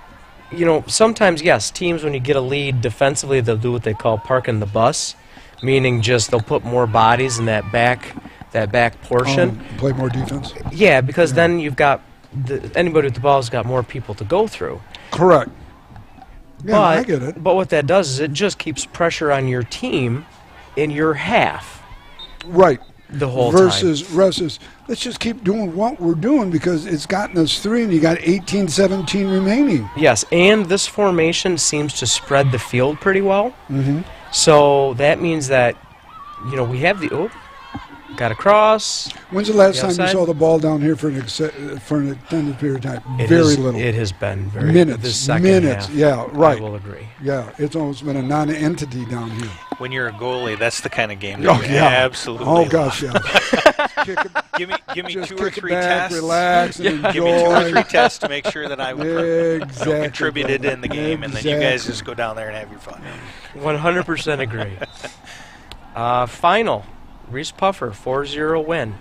you know, sometimes, yes, teams, when you get a lead defensively, they'll do what they call parking the bus, meaning just they'll put more bodies in that back portion. Play more defense? Yeah, because then you've got anybody with the ball's got more people to go through. Correct. Yeah, I get it. But what that does is it just keeps pressure on your team in your half. Right. The whole versus let's just keep doing what we're doing because it's gotten us 3 and you got 18-17 remaining. Yes, and this formation seems to spread the field pretty well. Mm-hmm. So that means that, you know, we have got a cross. When's the last time you saw the ball down here for an extended period of time? Very little. It has been very minutes. This second half, yeah, right. I will agree. Yeah, it's almost been a non-entity down here. When you're a goalie, that's the kind of game that you absolutely Oh gosh, yeah. Give me just 2 or 3 back, tests. Relax, and enjoy. Give me 2 or 3 tests to make sure that I exactly. contributed in the game, and then you guys just go down there and have your fun. 100% agree. Final, Reese Puffer, 4-0 win.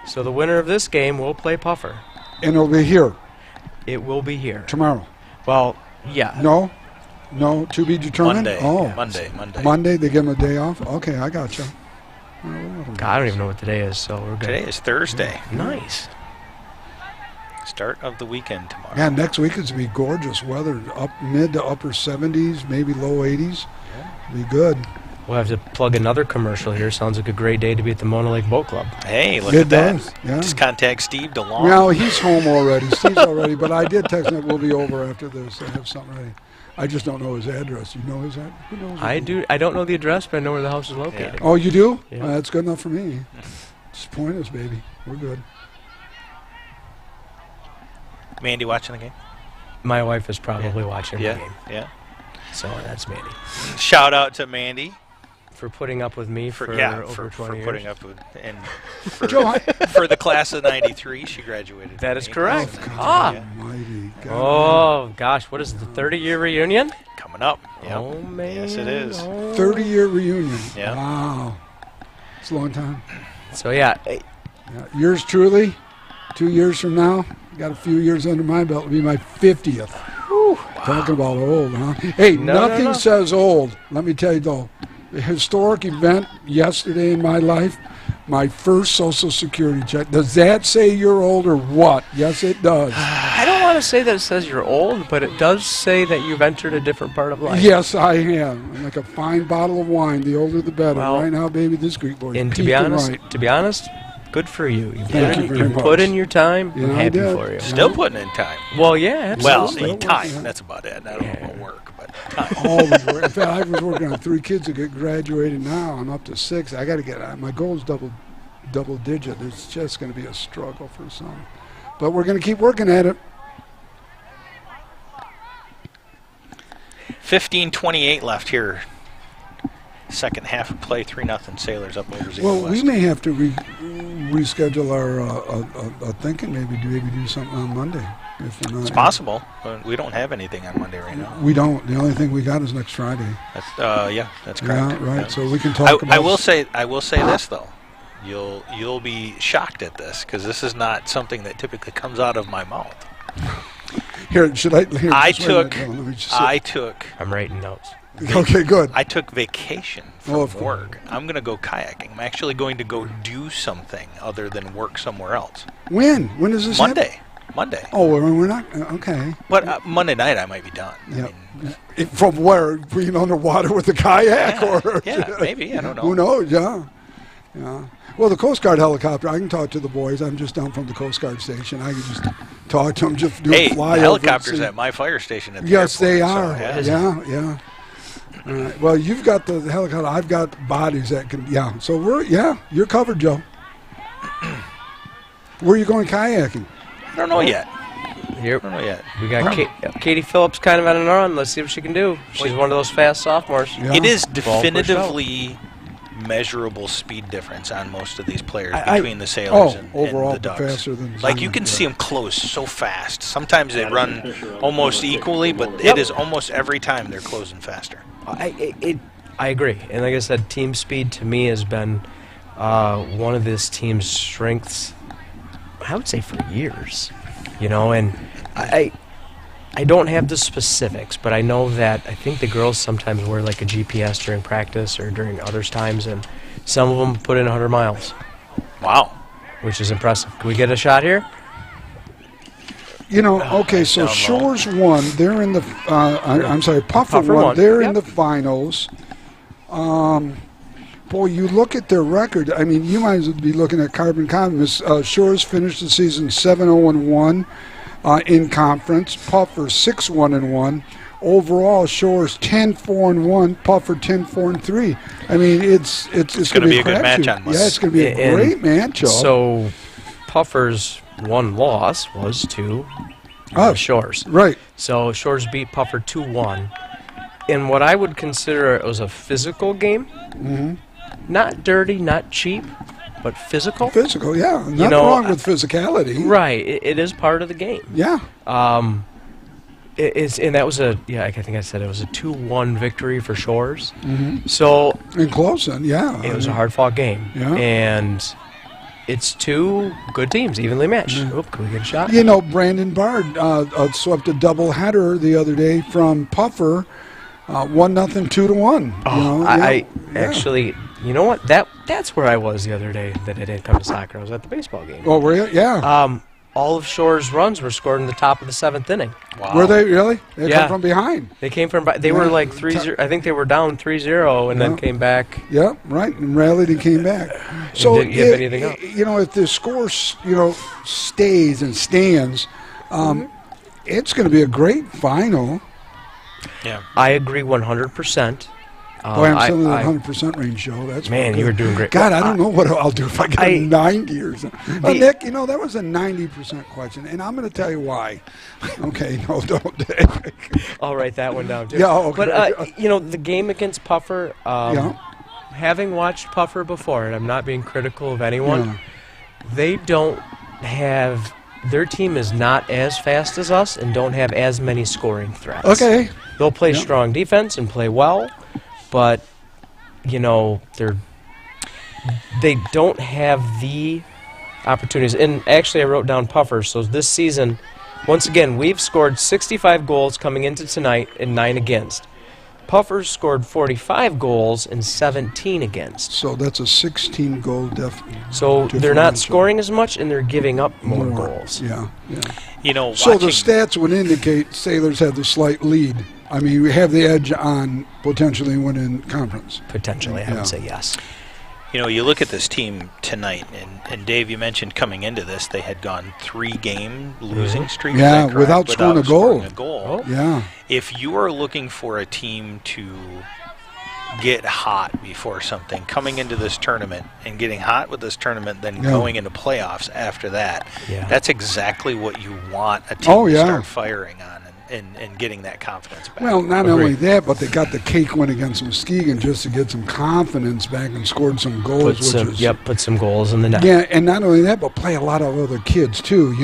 So the winner of this game will play Puffer. And it'll be here. It will be here. Tomorrow. Well, yeah. No? No, to be determined? Monday. Oh. Monday, they give them a day off? Okay, I got you. God, I don't even know what today is, so we're good. Today is Thursday. Nice. Start of the weekend tomorrow. Yeah, next week it's going to be gorgeous weather, up mid to upper 70s, maybe low 80s. Be good. We'll have to plug another commercial here. Sounds like a great day to be at the Mona Lake Boat Club. Hey, look It at that. does, yeah. Just contact Steve DeLong. Well, he's home already. Steve's already, but I did text him that we'll be over after this. I have something ready. I just don't know his address. You know his address? Who knows? I do. I don't know the address, but I know where the house is located. Yeah. Oh, you do? Yeah. That's good enough for me. Just point us, baby. We're good. Mandy watching the game? My wife is probably watching the game. Yeah. So that's Mandy. Shout out to Mandy. For putting up with me for over 20 years. Putting up with, and for, Joe, for the class of 93, she graduated. That is from correct. Maine. Almighty God. Oh, gosh. What is it, the 30-year reunion? Coming up. Yep. Oh, man. Yes, it is. 30-year reunion. Yeah. Wow. It's a long time. So, yeah. Yours truly, 2 years from now, got a few years under my belt. It'll be my 50th. Whew. Wow. Talking about old, huh? Hey, nothing says old. Let me tell you, though. A historic event yesterday in my life, my first Social Security check. Does that say you're old or what? Yes, it does. I don't want to say that it says you're old, but it does say that you've entered a different part of life. Yes, I am. I'm like a fine bottle of wine. The older, the better. Well, right now, baby, this Greek boy. And to be honest, good for you. You put in your time. Yeah, I'm I happy did. for you. Still putting in time. Well, yeah, absolutely. Well, time. That's about it. I don't know about work, but time. Always work. In fact, I was working on 3 kids that get graduated now. I'm up to 6. I got to get. My goal is double digit. It's just going to be a struggle for some, but we're going to keep working at it. 15:28 left here. Second half of play, 3-0 Sailors up over Zeeland Well, we may have to reschedule our thinking. Maybe do something on Monday. If we're not, it's possible. But we don't have anything on Monday right now. We don't. The only thing we got is next Friday. That's that's correct. Yeah, right. Yeah. So we can talk about. I will say this though. You'll be shocked at this because this is not something that typically comes out of my mouth. Here, should I? Here, I took. I'm writing notes. Okay, good. I took vacation from work. I'm going to go kayaking. I'm actually going to go do something other than work somewhere else. When? When is this Monday. happen? Monday. Oh, we're not. Okay. But Monday night I might be done. Yeah. From where? Being underwater with the kayak? Or yeah, maybe. I don't know. Who knows? Yeah. Yeah. Well, the Coast Guard helicopter, I can talk to the boys. I'm just down from the Coast Guard station. I can just talk to them, just do a flyover. Hey, helicopters at my fire station at the yes, airport, they are. So, yeah. All right. Well, you've got the helicopter. I've got bodies that can. Yeah. So you're covered, Joe. Where are you going kayaking? I don't know yet. Here, I don't know yet. We got Katie Phillips kind of on an run. Let's see what she can do. She's one of those fast sophomores. Yeah. It is definitively measurable speed difference on most of these players between the Sailors and the Ducks. Faster than like you can see them close so fast. Sometimes they run almost equally, but it is almost every time they're closing faster. I agree, and like I said, team speed to me has been one of this team's strengths. I would say for years, and I don't have the specifics, but I know that I think the girls sometimes wear like a GPS during practice or during other times, and some of them put in 100 miles. Wow. Which is impressive. Can we get a shot here? Okay, so Shores won. They're in the, I'm sorry, Puffer won. They're in the finals. Boy, you look at their record. I mean, you might as well be looking at carbon copies. Shores finished the season 7-0-1. In conference, Puffer 6-1-1. Overall, Shores 10-4-1. Puffer 10-4-3. I mean, it's going to be a good match on Monday. Yeah, it's going to be a great matchup. So, Puffer's one loss was to Shores. Right. So Shores beat Puffer 2-1 in what I would consider it was a physical game. Mm-hmm. Not dirty, not cheap, but physical. Physical, yeah. Nothing wrong with physicality. Right. It is part of the game. Yeah. And that was I think I said it was a 2-1 victory for Shores. Mm-hmm. So. And close, yeah. It was a hard-fought game. Yeah. And it's two good teams, evenly matched. Yeah. Oop, can we get a shot? Brandon Bard swept a doubleheader the other day from Puffer. 1-0, 2-1. Actually, you know what? That's where I was the other day that I didn't come to soccer. I was at the baseball game. Oh, were you? Yeah. All of Shore's runs were scored in the top of the 7th inning. Wow. Were they really? They come from behind. They came from. They were like 3-0. I think they were down 3-0 and then came back. Yeah, right, and rallied and came back. So didn't give anything up. If the score stays and stands, it's going to be a great final. Yeah, I agree 100%. Boy, I'm still in the 100% range, Joe. That's man, you were doing great. God, I don't know what I'll do if I get a 90 or something. Nick, that was a 90% question, and I'm going to tell you why. Okay, no, don't. I'll write that one down, too. Yeah, okay. But, the game against Puffer, having watched Puffer before, and I'm not being critical of anyone, they don't have – their team is not as fast as us and don't have as many scoring threats. Okay. They'll play strong defense and play well. But, they don't have the opportunities. And actually, I wrote down Puffer. So this season, once again, we've scored 65 goals coming into tonight and 9 against. Puffers scored 45 goals and 17 against. So that's a 16-goal difference. So they're not scoring as much, and they're giving up more goals. Yeah. So the stats would indicate Sailors have the slight lead. I mean, we have the edge on potentially winning conference. Potentially, I would say yes. You look at this team tonight, and Dave, you mentioned coming into this, they had gone 3-game losing streak. Yeah, without scoring a goal. Oh. Yeah. If you are looking for a team to get hot before something, coming into this tournament and getting hot with this tournament, then going into playoffs after that, that's exactly what you want a team to start firing on. And getting that confidence back. Well, not only that, but they got the cake win against Muskegon just to get some confidence back and scored some goals. Put some goals in the net. Yeah, and not only that, but play a lot of other kids too.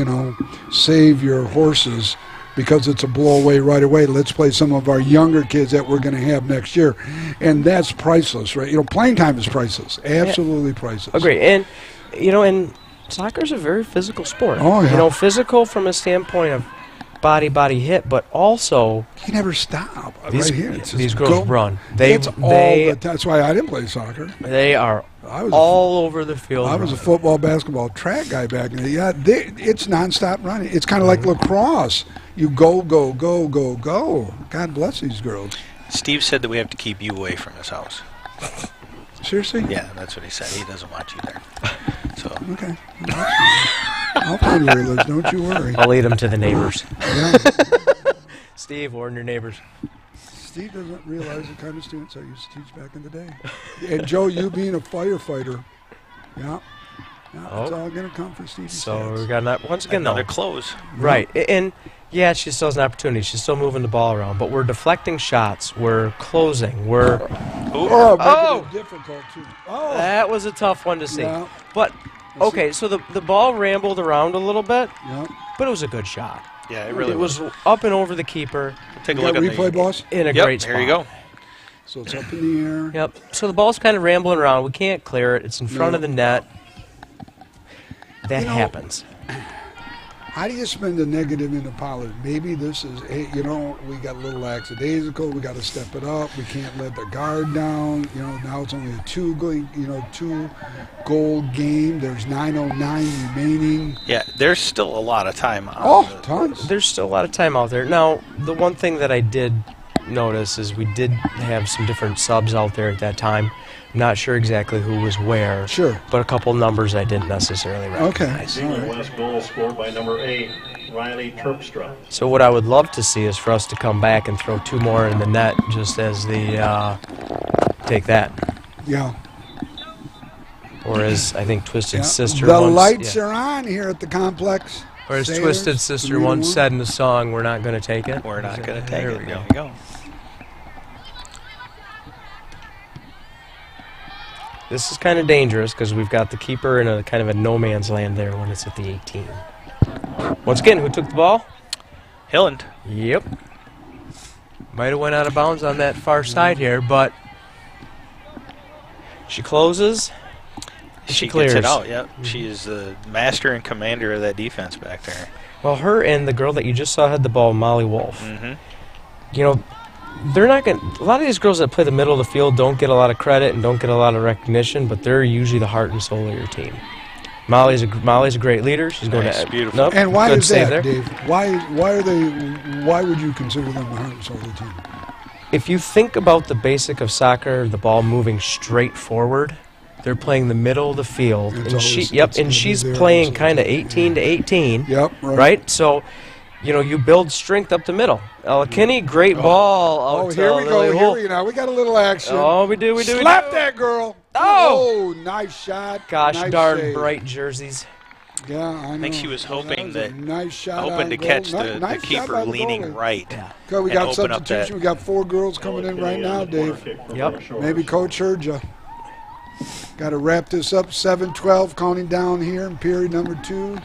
Save your horses because it's a blow right away. Let's play some of our younger kids that we're going to have next year, and that's priceless, right? Playing time is priceless, absolutely priceless. Agree, and and soccer's a very physical sport. Oh yeah. Physical from a standpoint of body hit, but also you never stop. These girls run. That's why I didn't play soccer. They are all over the field. I was a football, basketball, track guy back in the day. Yeah, it's nonstop running. It's kind of like lacrosse. You go. God bless these girls. Steve said that we have to keep you away from his house. Seriously? Yeah, that's what he said. He doesn't want you there. So okay. I'll find where he lives, don't you worry. I'll lead him to the neighbors. Yeah. Steve, warn your neighbors. Steve doesn't realize the kind of students I used to teach back in the day. And Joe, you being a firefighter, it's all going to come for Steve. So we got once again another close. Right, and she still has an opportunity. She's still moving the ball around, but we're deflecting shots. We're closing. We're difficult too. That was a tough one to see. Yeah. But okay, so the ball rambled around a little bit, but it was a good shot. Yeah, it really was. It was up and over the keeper. Take a look at replay, boss. In a great spot. Here you go. So it's up in the air. Yep. So the ball's kind of rambling around. We can't clear it. It's in front of the net. That happens. How do you spend the negative into positive? Maybe this is, we got a little lackadaisical. We got to step it up. We can't let the guard down. Now it's only a 2-goal game. There's 9:09 remaining. Yeah, there's still a lot of time out. Tons. There's still a lot of time out there. Now, the one thing that I did notice is we did have some different subs out there at that time. I'm not sure exactly who was where. Sure. But a couple numbers I didn't necessarily recognize. Okay. The last goal scored by number 8, Riley Terpstra. So what I would love to see is for us to come back and throw 2 more in the net just as the take that. Yeah. Or as I think Twisted Sister the lights are on here at the complex. Or as Twisted Sister once said in the song, we're not going to take it. We're not going to take it. There we go. This is kind of dangerous because we've got the keeper in a kind of a no man's land there when it's at the 18. Once again, who took the ball? Hilland. Yep. Might have went out of bounds on that far side here, but she closes. She clears. Gets it out, yep. She is the master and commander of that defense back there. Well, her and the girl that you just saw had the ball, Molly Wolf. Mm-hmm. they're not going. A lot of these girls that play the middle of the field don't get a lot of credit and don't get a lot of recognition, but they're usually the heart and soul of your team. Molly's a great leader. She's going to beautiful. Nope, And why is that, there. Dave? Why would you consider them the heart and soul of the team? If you think about the basic of soccer, the ball moving straight forward, they're playing the middle of the field, and she's playing kind of 18 to 18. Yep, right. So, you build strength up the middle. Kinney, great ball. Here we go. Here we go. We got a little action. Oh, we do. Slap that girl. Oh, nice shot. Gosh nice darn save. bright jerseys. Yeah, I know. I think she was hoping that nice shot hoping to goal. catch the Nice shot keeper by the leaning goalie. right. Yeah. Okay, we and got open up substitution. We got 4 girls coming in right now, Dave. Yep. Maybe Coach heard you. Got to wrap this up. 7-12 counting down here in period number 2.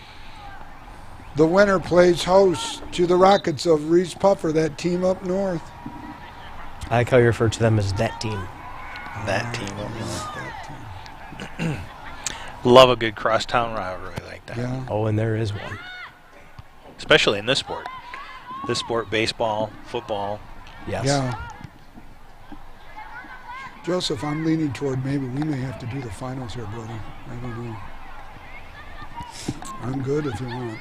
The winner plays host to the Rockets of Reese Puffer, that team up north. I like how you refer to them as that team. That team up north. Love a good crosstown rivalry like that. Yeah. Oh, and there is one. Especially in this sport. This sport, baseball, football. Yes. Yeah. Joseph, I'm leaning toward maybe we may have to do the finals here, brother. I don't know. I'm good if you want.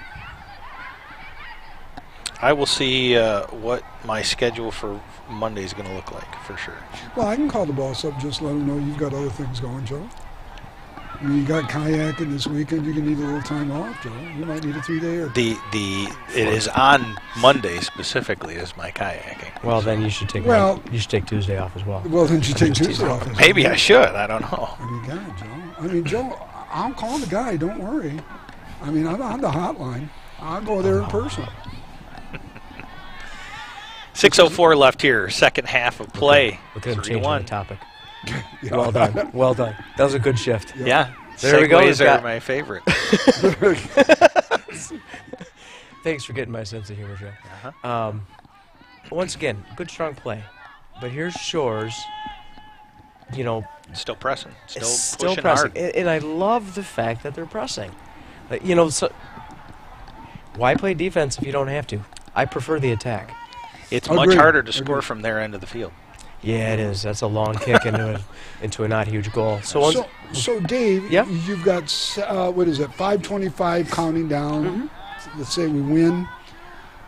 I will see what my schedule for Monday is going to look like, for sure. Well, I can call the boss up, just let him know you've got other things going, Joe. I mean, you got kayaking this weekend. You're going to need a little time off, Joe. You might need a 3-day or It is on Monday specifically is my kayaking. Well, then you should take Tuesday off as well. Well, then you take Tuesday off. Maybe I should. I don't know. I mean, God, Joe. I mean, Joe, I'll call the guy. Don't worry. I mean, I'm on the hotline. I'll go there in person. 6:04 left here, second half of play. Look at him changing the topic. Yeah. Well done. Well done. That was a good shift. Yeah. There we go. Segues are my favorite. Thanks for getting my sense of humor, Joe. Uh-huh. Once again, good strong play. But here's Shores, Still pressing. Still pushing pressing. hard. And I love the fact that they're pressing. So why play defense if you don't have to? I prefer the attack. It's much harder to score from their end of the field. Yeah, it is. That's a long kick into a not huge goal. So Dave, yeah? You've got, 5:25 counting down. Mm-hmm. Let's say we win.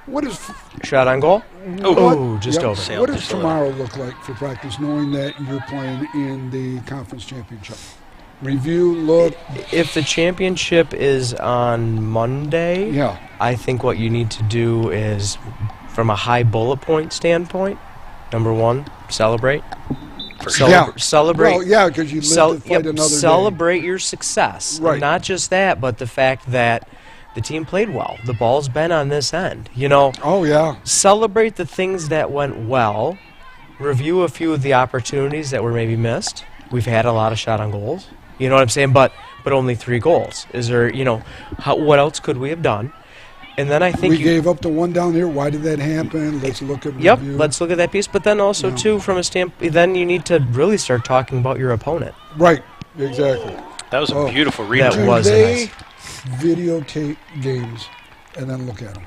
What is shot on goal? Oh, just over. What does tomorrow look like for practice, knowing that you're playing in the conference championship? Review, look. If the championship is on Monday, yeah, I think what you need to do is, from a high bullet point standpoint, number 1, celebrate. Celebrate. Well, yeah, because you live to fight another celebrate your success. Right. And not just that, but the fact that the team played well. The ball's been on this end. Oh, yeah. Celebrate the things that went well. Review a few of the opportunities that were maybe missed. We've had a lot of shot on goals. You know what I'm saying? But only 3 goals. Is there, what else could we have done? And then I think we gave up the one down here. Why did that happen? Let's look at Yep, review. let's look at that piece. But then also, too, from a standpoint, then you need to really start talking about your opponent. Right, exactly. That was a beautiful read. That was nice. Videotape games and then look at them.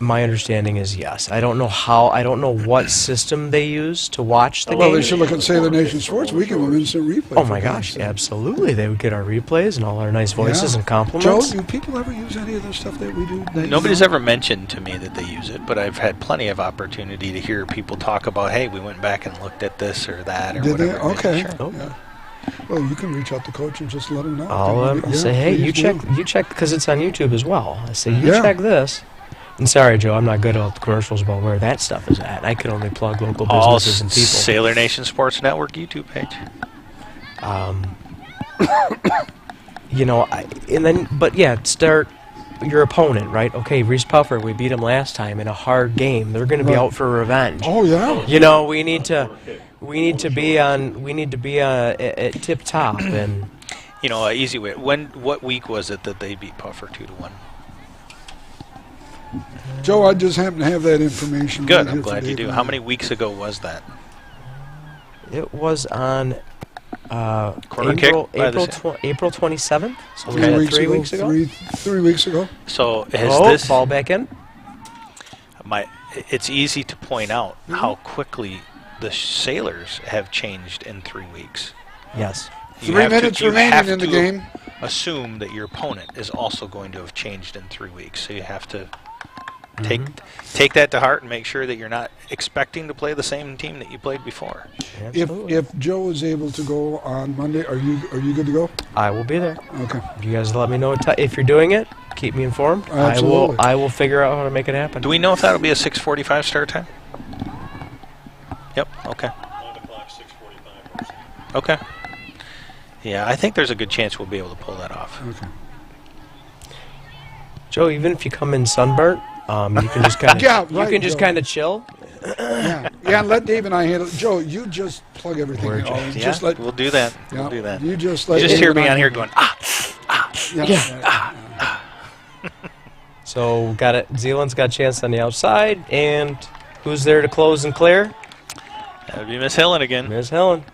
My understanding is yes. I don't know what system they use to watch the game. Well, they should look at Sailor Nation Sports. We give them instant replay. Oh my gosh, absolutely. They would get our replays and all our nice voices and compliments. Joe, do people ever use any of the stuff that we do? Nobody's ever mentioned to me that they use it, but I've had plenty of opportunity to hear people talk about, hey, we went back and looked at this or that or Did whatever. they? Okay. Sure. Yeah. Well, you can reach out to Coach and just let him know. I'll say, hey, you check, because it's on YouTube as well. I say, you check this. And sorry, Joe, I'm not good at the commercials about where that stuff is at. I can only plug local businesses and people. Sailor Nation Sports Network YouTube page. Start your opponent, right? Okay, Reese Puffer, we beat him last time in a hard game. They're going to be out for revenge. Oh yeah. We need to be at tip top and. Easy way. What week was it that they beat Puffer 2-1? Joe, I just happen to have that information. Good, right I'm glad you do. How many weeks ago was that? It was on April 27th. So Okay. was that 3 weeks ago? 3 weeks ago. So has this ball back in? it's easy to point out how quickly the Sailors have changed in 3 weeks. Yes. 3 minutes remaining in the game. Assume that your opponent is also going to have changed in 3 weeks, so you have to take that to heart and make sure that you're not expecting to play the same team that you played before. If Joe is able to go on Monday, are you good to go? I will be there. Okay. You guys let me know if you're doing it. Keep me informed. Absolutely. I will figure out how to make it happen. Do we know if that'll be a 6:45 start time? Yep. Okay. 5 o'clock, 6:45. Okay. Yeah, I think there's a good chance we'll be able to pull that off. Okay. Joe, even if you come in sunburnt, you can just kind of you can just kind of chill. Yeah, let Dave and I handle it. Joe, you just plug everything. We'll do that. Yeah, we'll do that. You just hear me on here going, So got it. Zeeland's got a chance on the outside, and who's there to close and clear? That would be Miss Hillen again. Miss Hillen.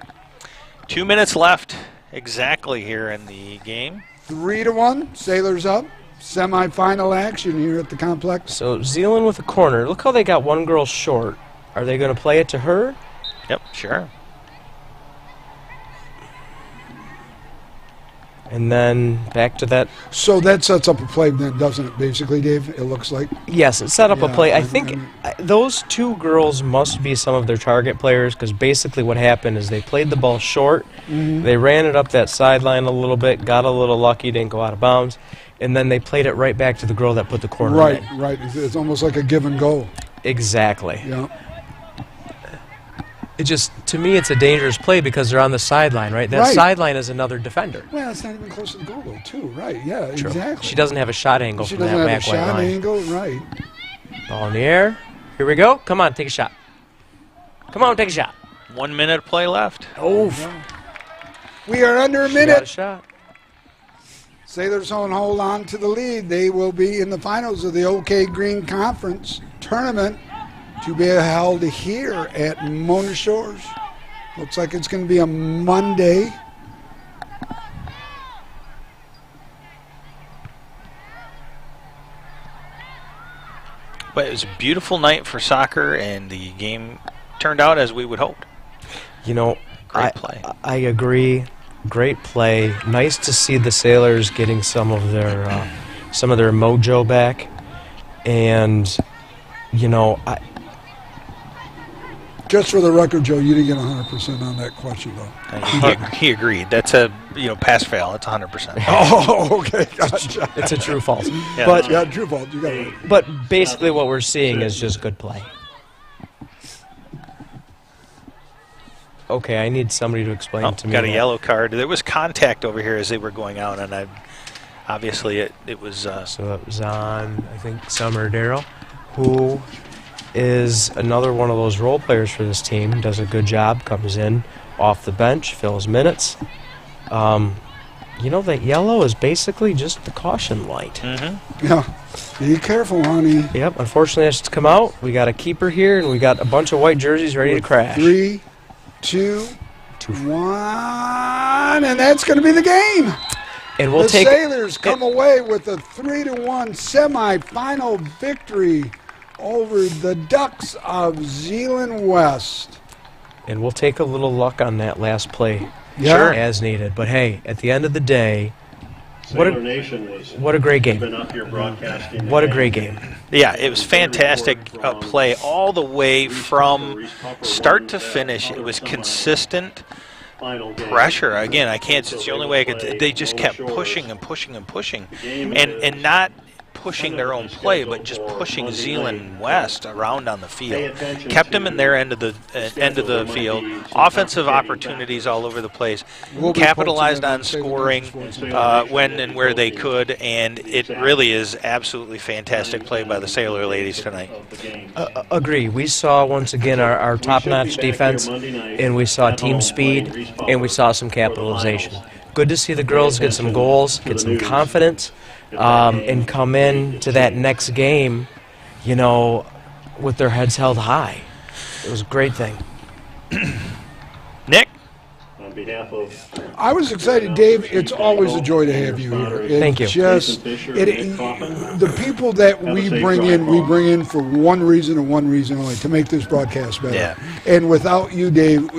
2 minutes left exactly here in the game. 3-1. Sailors up. Semi-final action here at the complex. So Zeeland with a corner. Look how they got one girl short. Are they going to play it to her? Yep, sure. And then back to that. So that sets up a play then, doesn't it, basically, Dave? It looks like. Yes, it set up a play. I think those two girls must be some of their target players, because basically what happened is they played the ball short. They ran it up that sideline a little bit, got a little lucky, didn't go out of bounds, and then they played it right back to the girl that put the corner in. Right. It's almost like a give and go. Exactly. Yeah. It just, to me, it's a dangerous play because they're on the sideline, right? That sideline is another defender. Well, it's not even close to the goal, though, too. Right, yeah, True. Exactly. She doesn't have a shot angle from that back white line. She doesn't have a shot angle, right. Ball in the air. Here we go. Come on, take a shot. Come on, take a shot. 1 minute play left. Oh. We are under a minute. Got a shot. Sailors hold on to the lead. They will be in the finals of the OK Green Conference tournament to be held here at Mona Shores. Looks like it's going to be a Monday. But it was a beautiful night for soccer, and the game turned out as we would hope. You know, Great play. I agree. Great play. Nice to see the Sailors getting some of their mojo back. And, you know, just for the record, Joe, you didn't get 100% on that question, though. He agreed. That's a pass-fail. It's 100%. Oh, okay. Gotcha. It's a true false. Yeah, true false. You got it. But basically what we're seeing is just good play. Okay, I need somebody to explain to me. Got a yellow card. There was contact over here as they were going out, and obviously it was... So it was on, I think, Summer Darrell, who is another one of those role players for this team. Does a good job, comes in off the bench, fills minutes. You know, that yellow is basically just the caution light. Yeah, be careful, honey. Yep, unfortunately it has to come out. We got a keeper here, and we got a bunch of white jerseys ready to crash. 3, 2, 1, and that's going to be the game. And we'll the take Sailors come away with a 3-1 semifinal victory over the Ducks of Zeeland West. And we'll take a little luck on that last play as needed. But, hey, at the end of the day, what a great game. What a great game. Yeah, it was fantastic play all the way from start to finish. It was consistent pressure. Again, it's the only way I could. They just kept pushing and pushing and pushing, and not pushing their own play, but just pushing Zeeland West around on the field. Kept them in their end of the field. Offensive opportunities all over the place. Capitalized on scoring when and where they could, and it really is absolutely fantastic play by the Sailor ladies tonight. Agree. We saw once again our top-notch defense, and we saw team speed, and we saw some capitalization. Good to see the girls get some goals, get some confidence, and come in to that next game, you know, with their heads held high. It was a great thing. Nick? behalf of... I was excited, Dave. It's always a joy to have you here. Thank you. The people that we bring in for one reason and one reason only, to make this broadcast better. Yeah. And without you, Dave,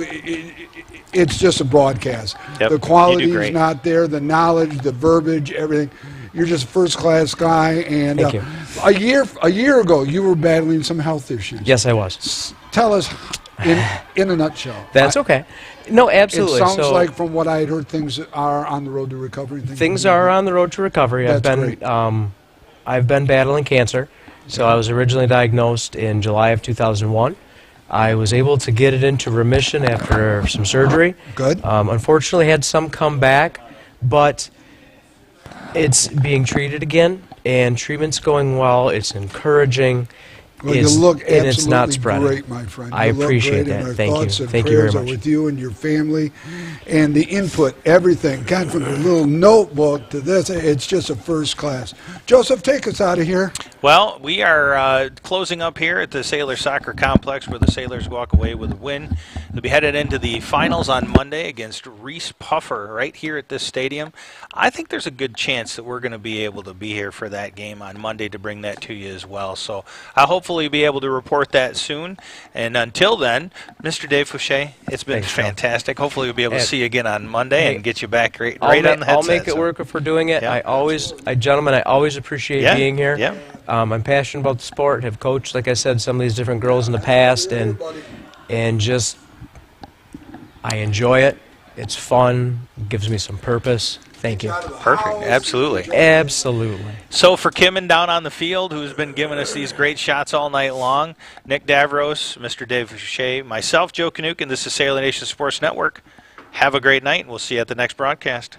it's just a broadcast. Yep. The quality You do is great. not there, the knowledge, the verbiage, everything. You're just a first-class guy. And Thank you. a year ago, you were battling some health issues. Yes, I was. Tell us in a nutshell. That's okay. No, absolutely. It sounds so, like, from what I had heard, things are on the road to recovery. Things are on the road to recovery. That's great. I've been battling cancer. So I was originally diagnosed in July of 2001. I was able to get it into remission after some surgery. Good. Unfortunately, had some come back, but it's being treated again, and treatment's going well. It's encouraging. Well, you look and it's not absolutely spreading. great, my friend. I You look appreciate great, and that. our Thank thoughts you. and Thank you very prayers are much. with you and your family, and the input, everything. God, from the little notebook to this, it's just a first class. Joseph, take us out of here. Well, we are closing up here at the Sailor Soccer Complex, where the Sailors walk away with a win. They'll be headed into the finals on Monday against Reese Puffer right here at this stadium. I think there's a good chance that we're going to be able to be here for that game on Monday to bring that to you as well. So I'll hopefully be able to report that soon. And until then, Mr. Dave Fouché, it's been fantastic. Hopefully we'll be able to see you again on Monday and get you back right on the headset. I'll make it work for doing it. Yeah. Gentlemen, I always appreciate being here. Yeah. I'm passionate about the sport, have coached, like I said, some of these different girls in the past, and just I enjoy it. It's fun. It gives me some purpose. Thank you. Perfect. Absolutely. Absolutely. So for Kimmin down on the field, who's been giving us these great shots all night long, Nick Davros, Mr. Dave Fouché, myself, Joe Canuck, and this is Sailor Nation Sports Network. Have a great night, and we'll see you at the next broadcast.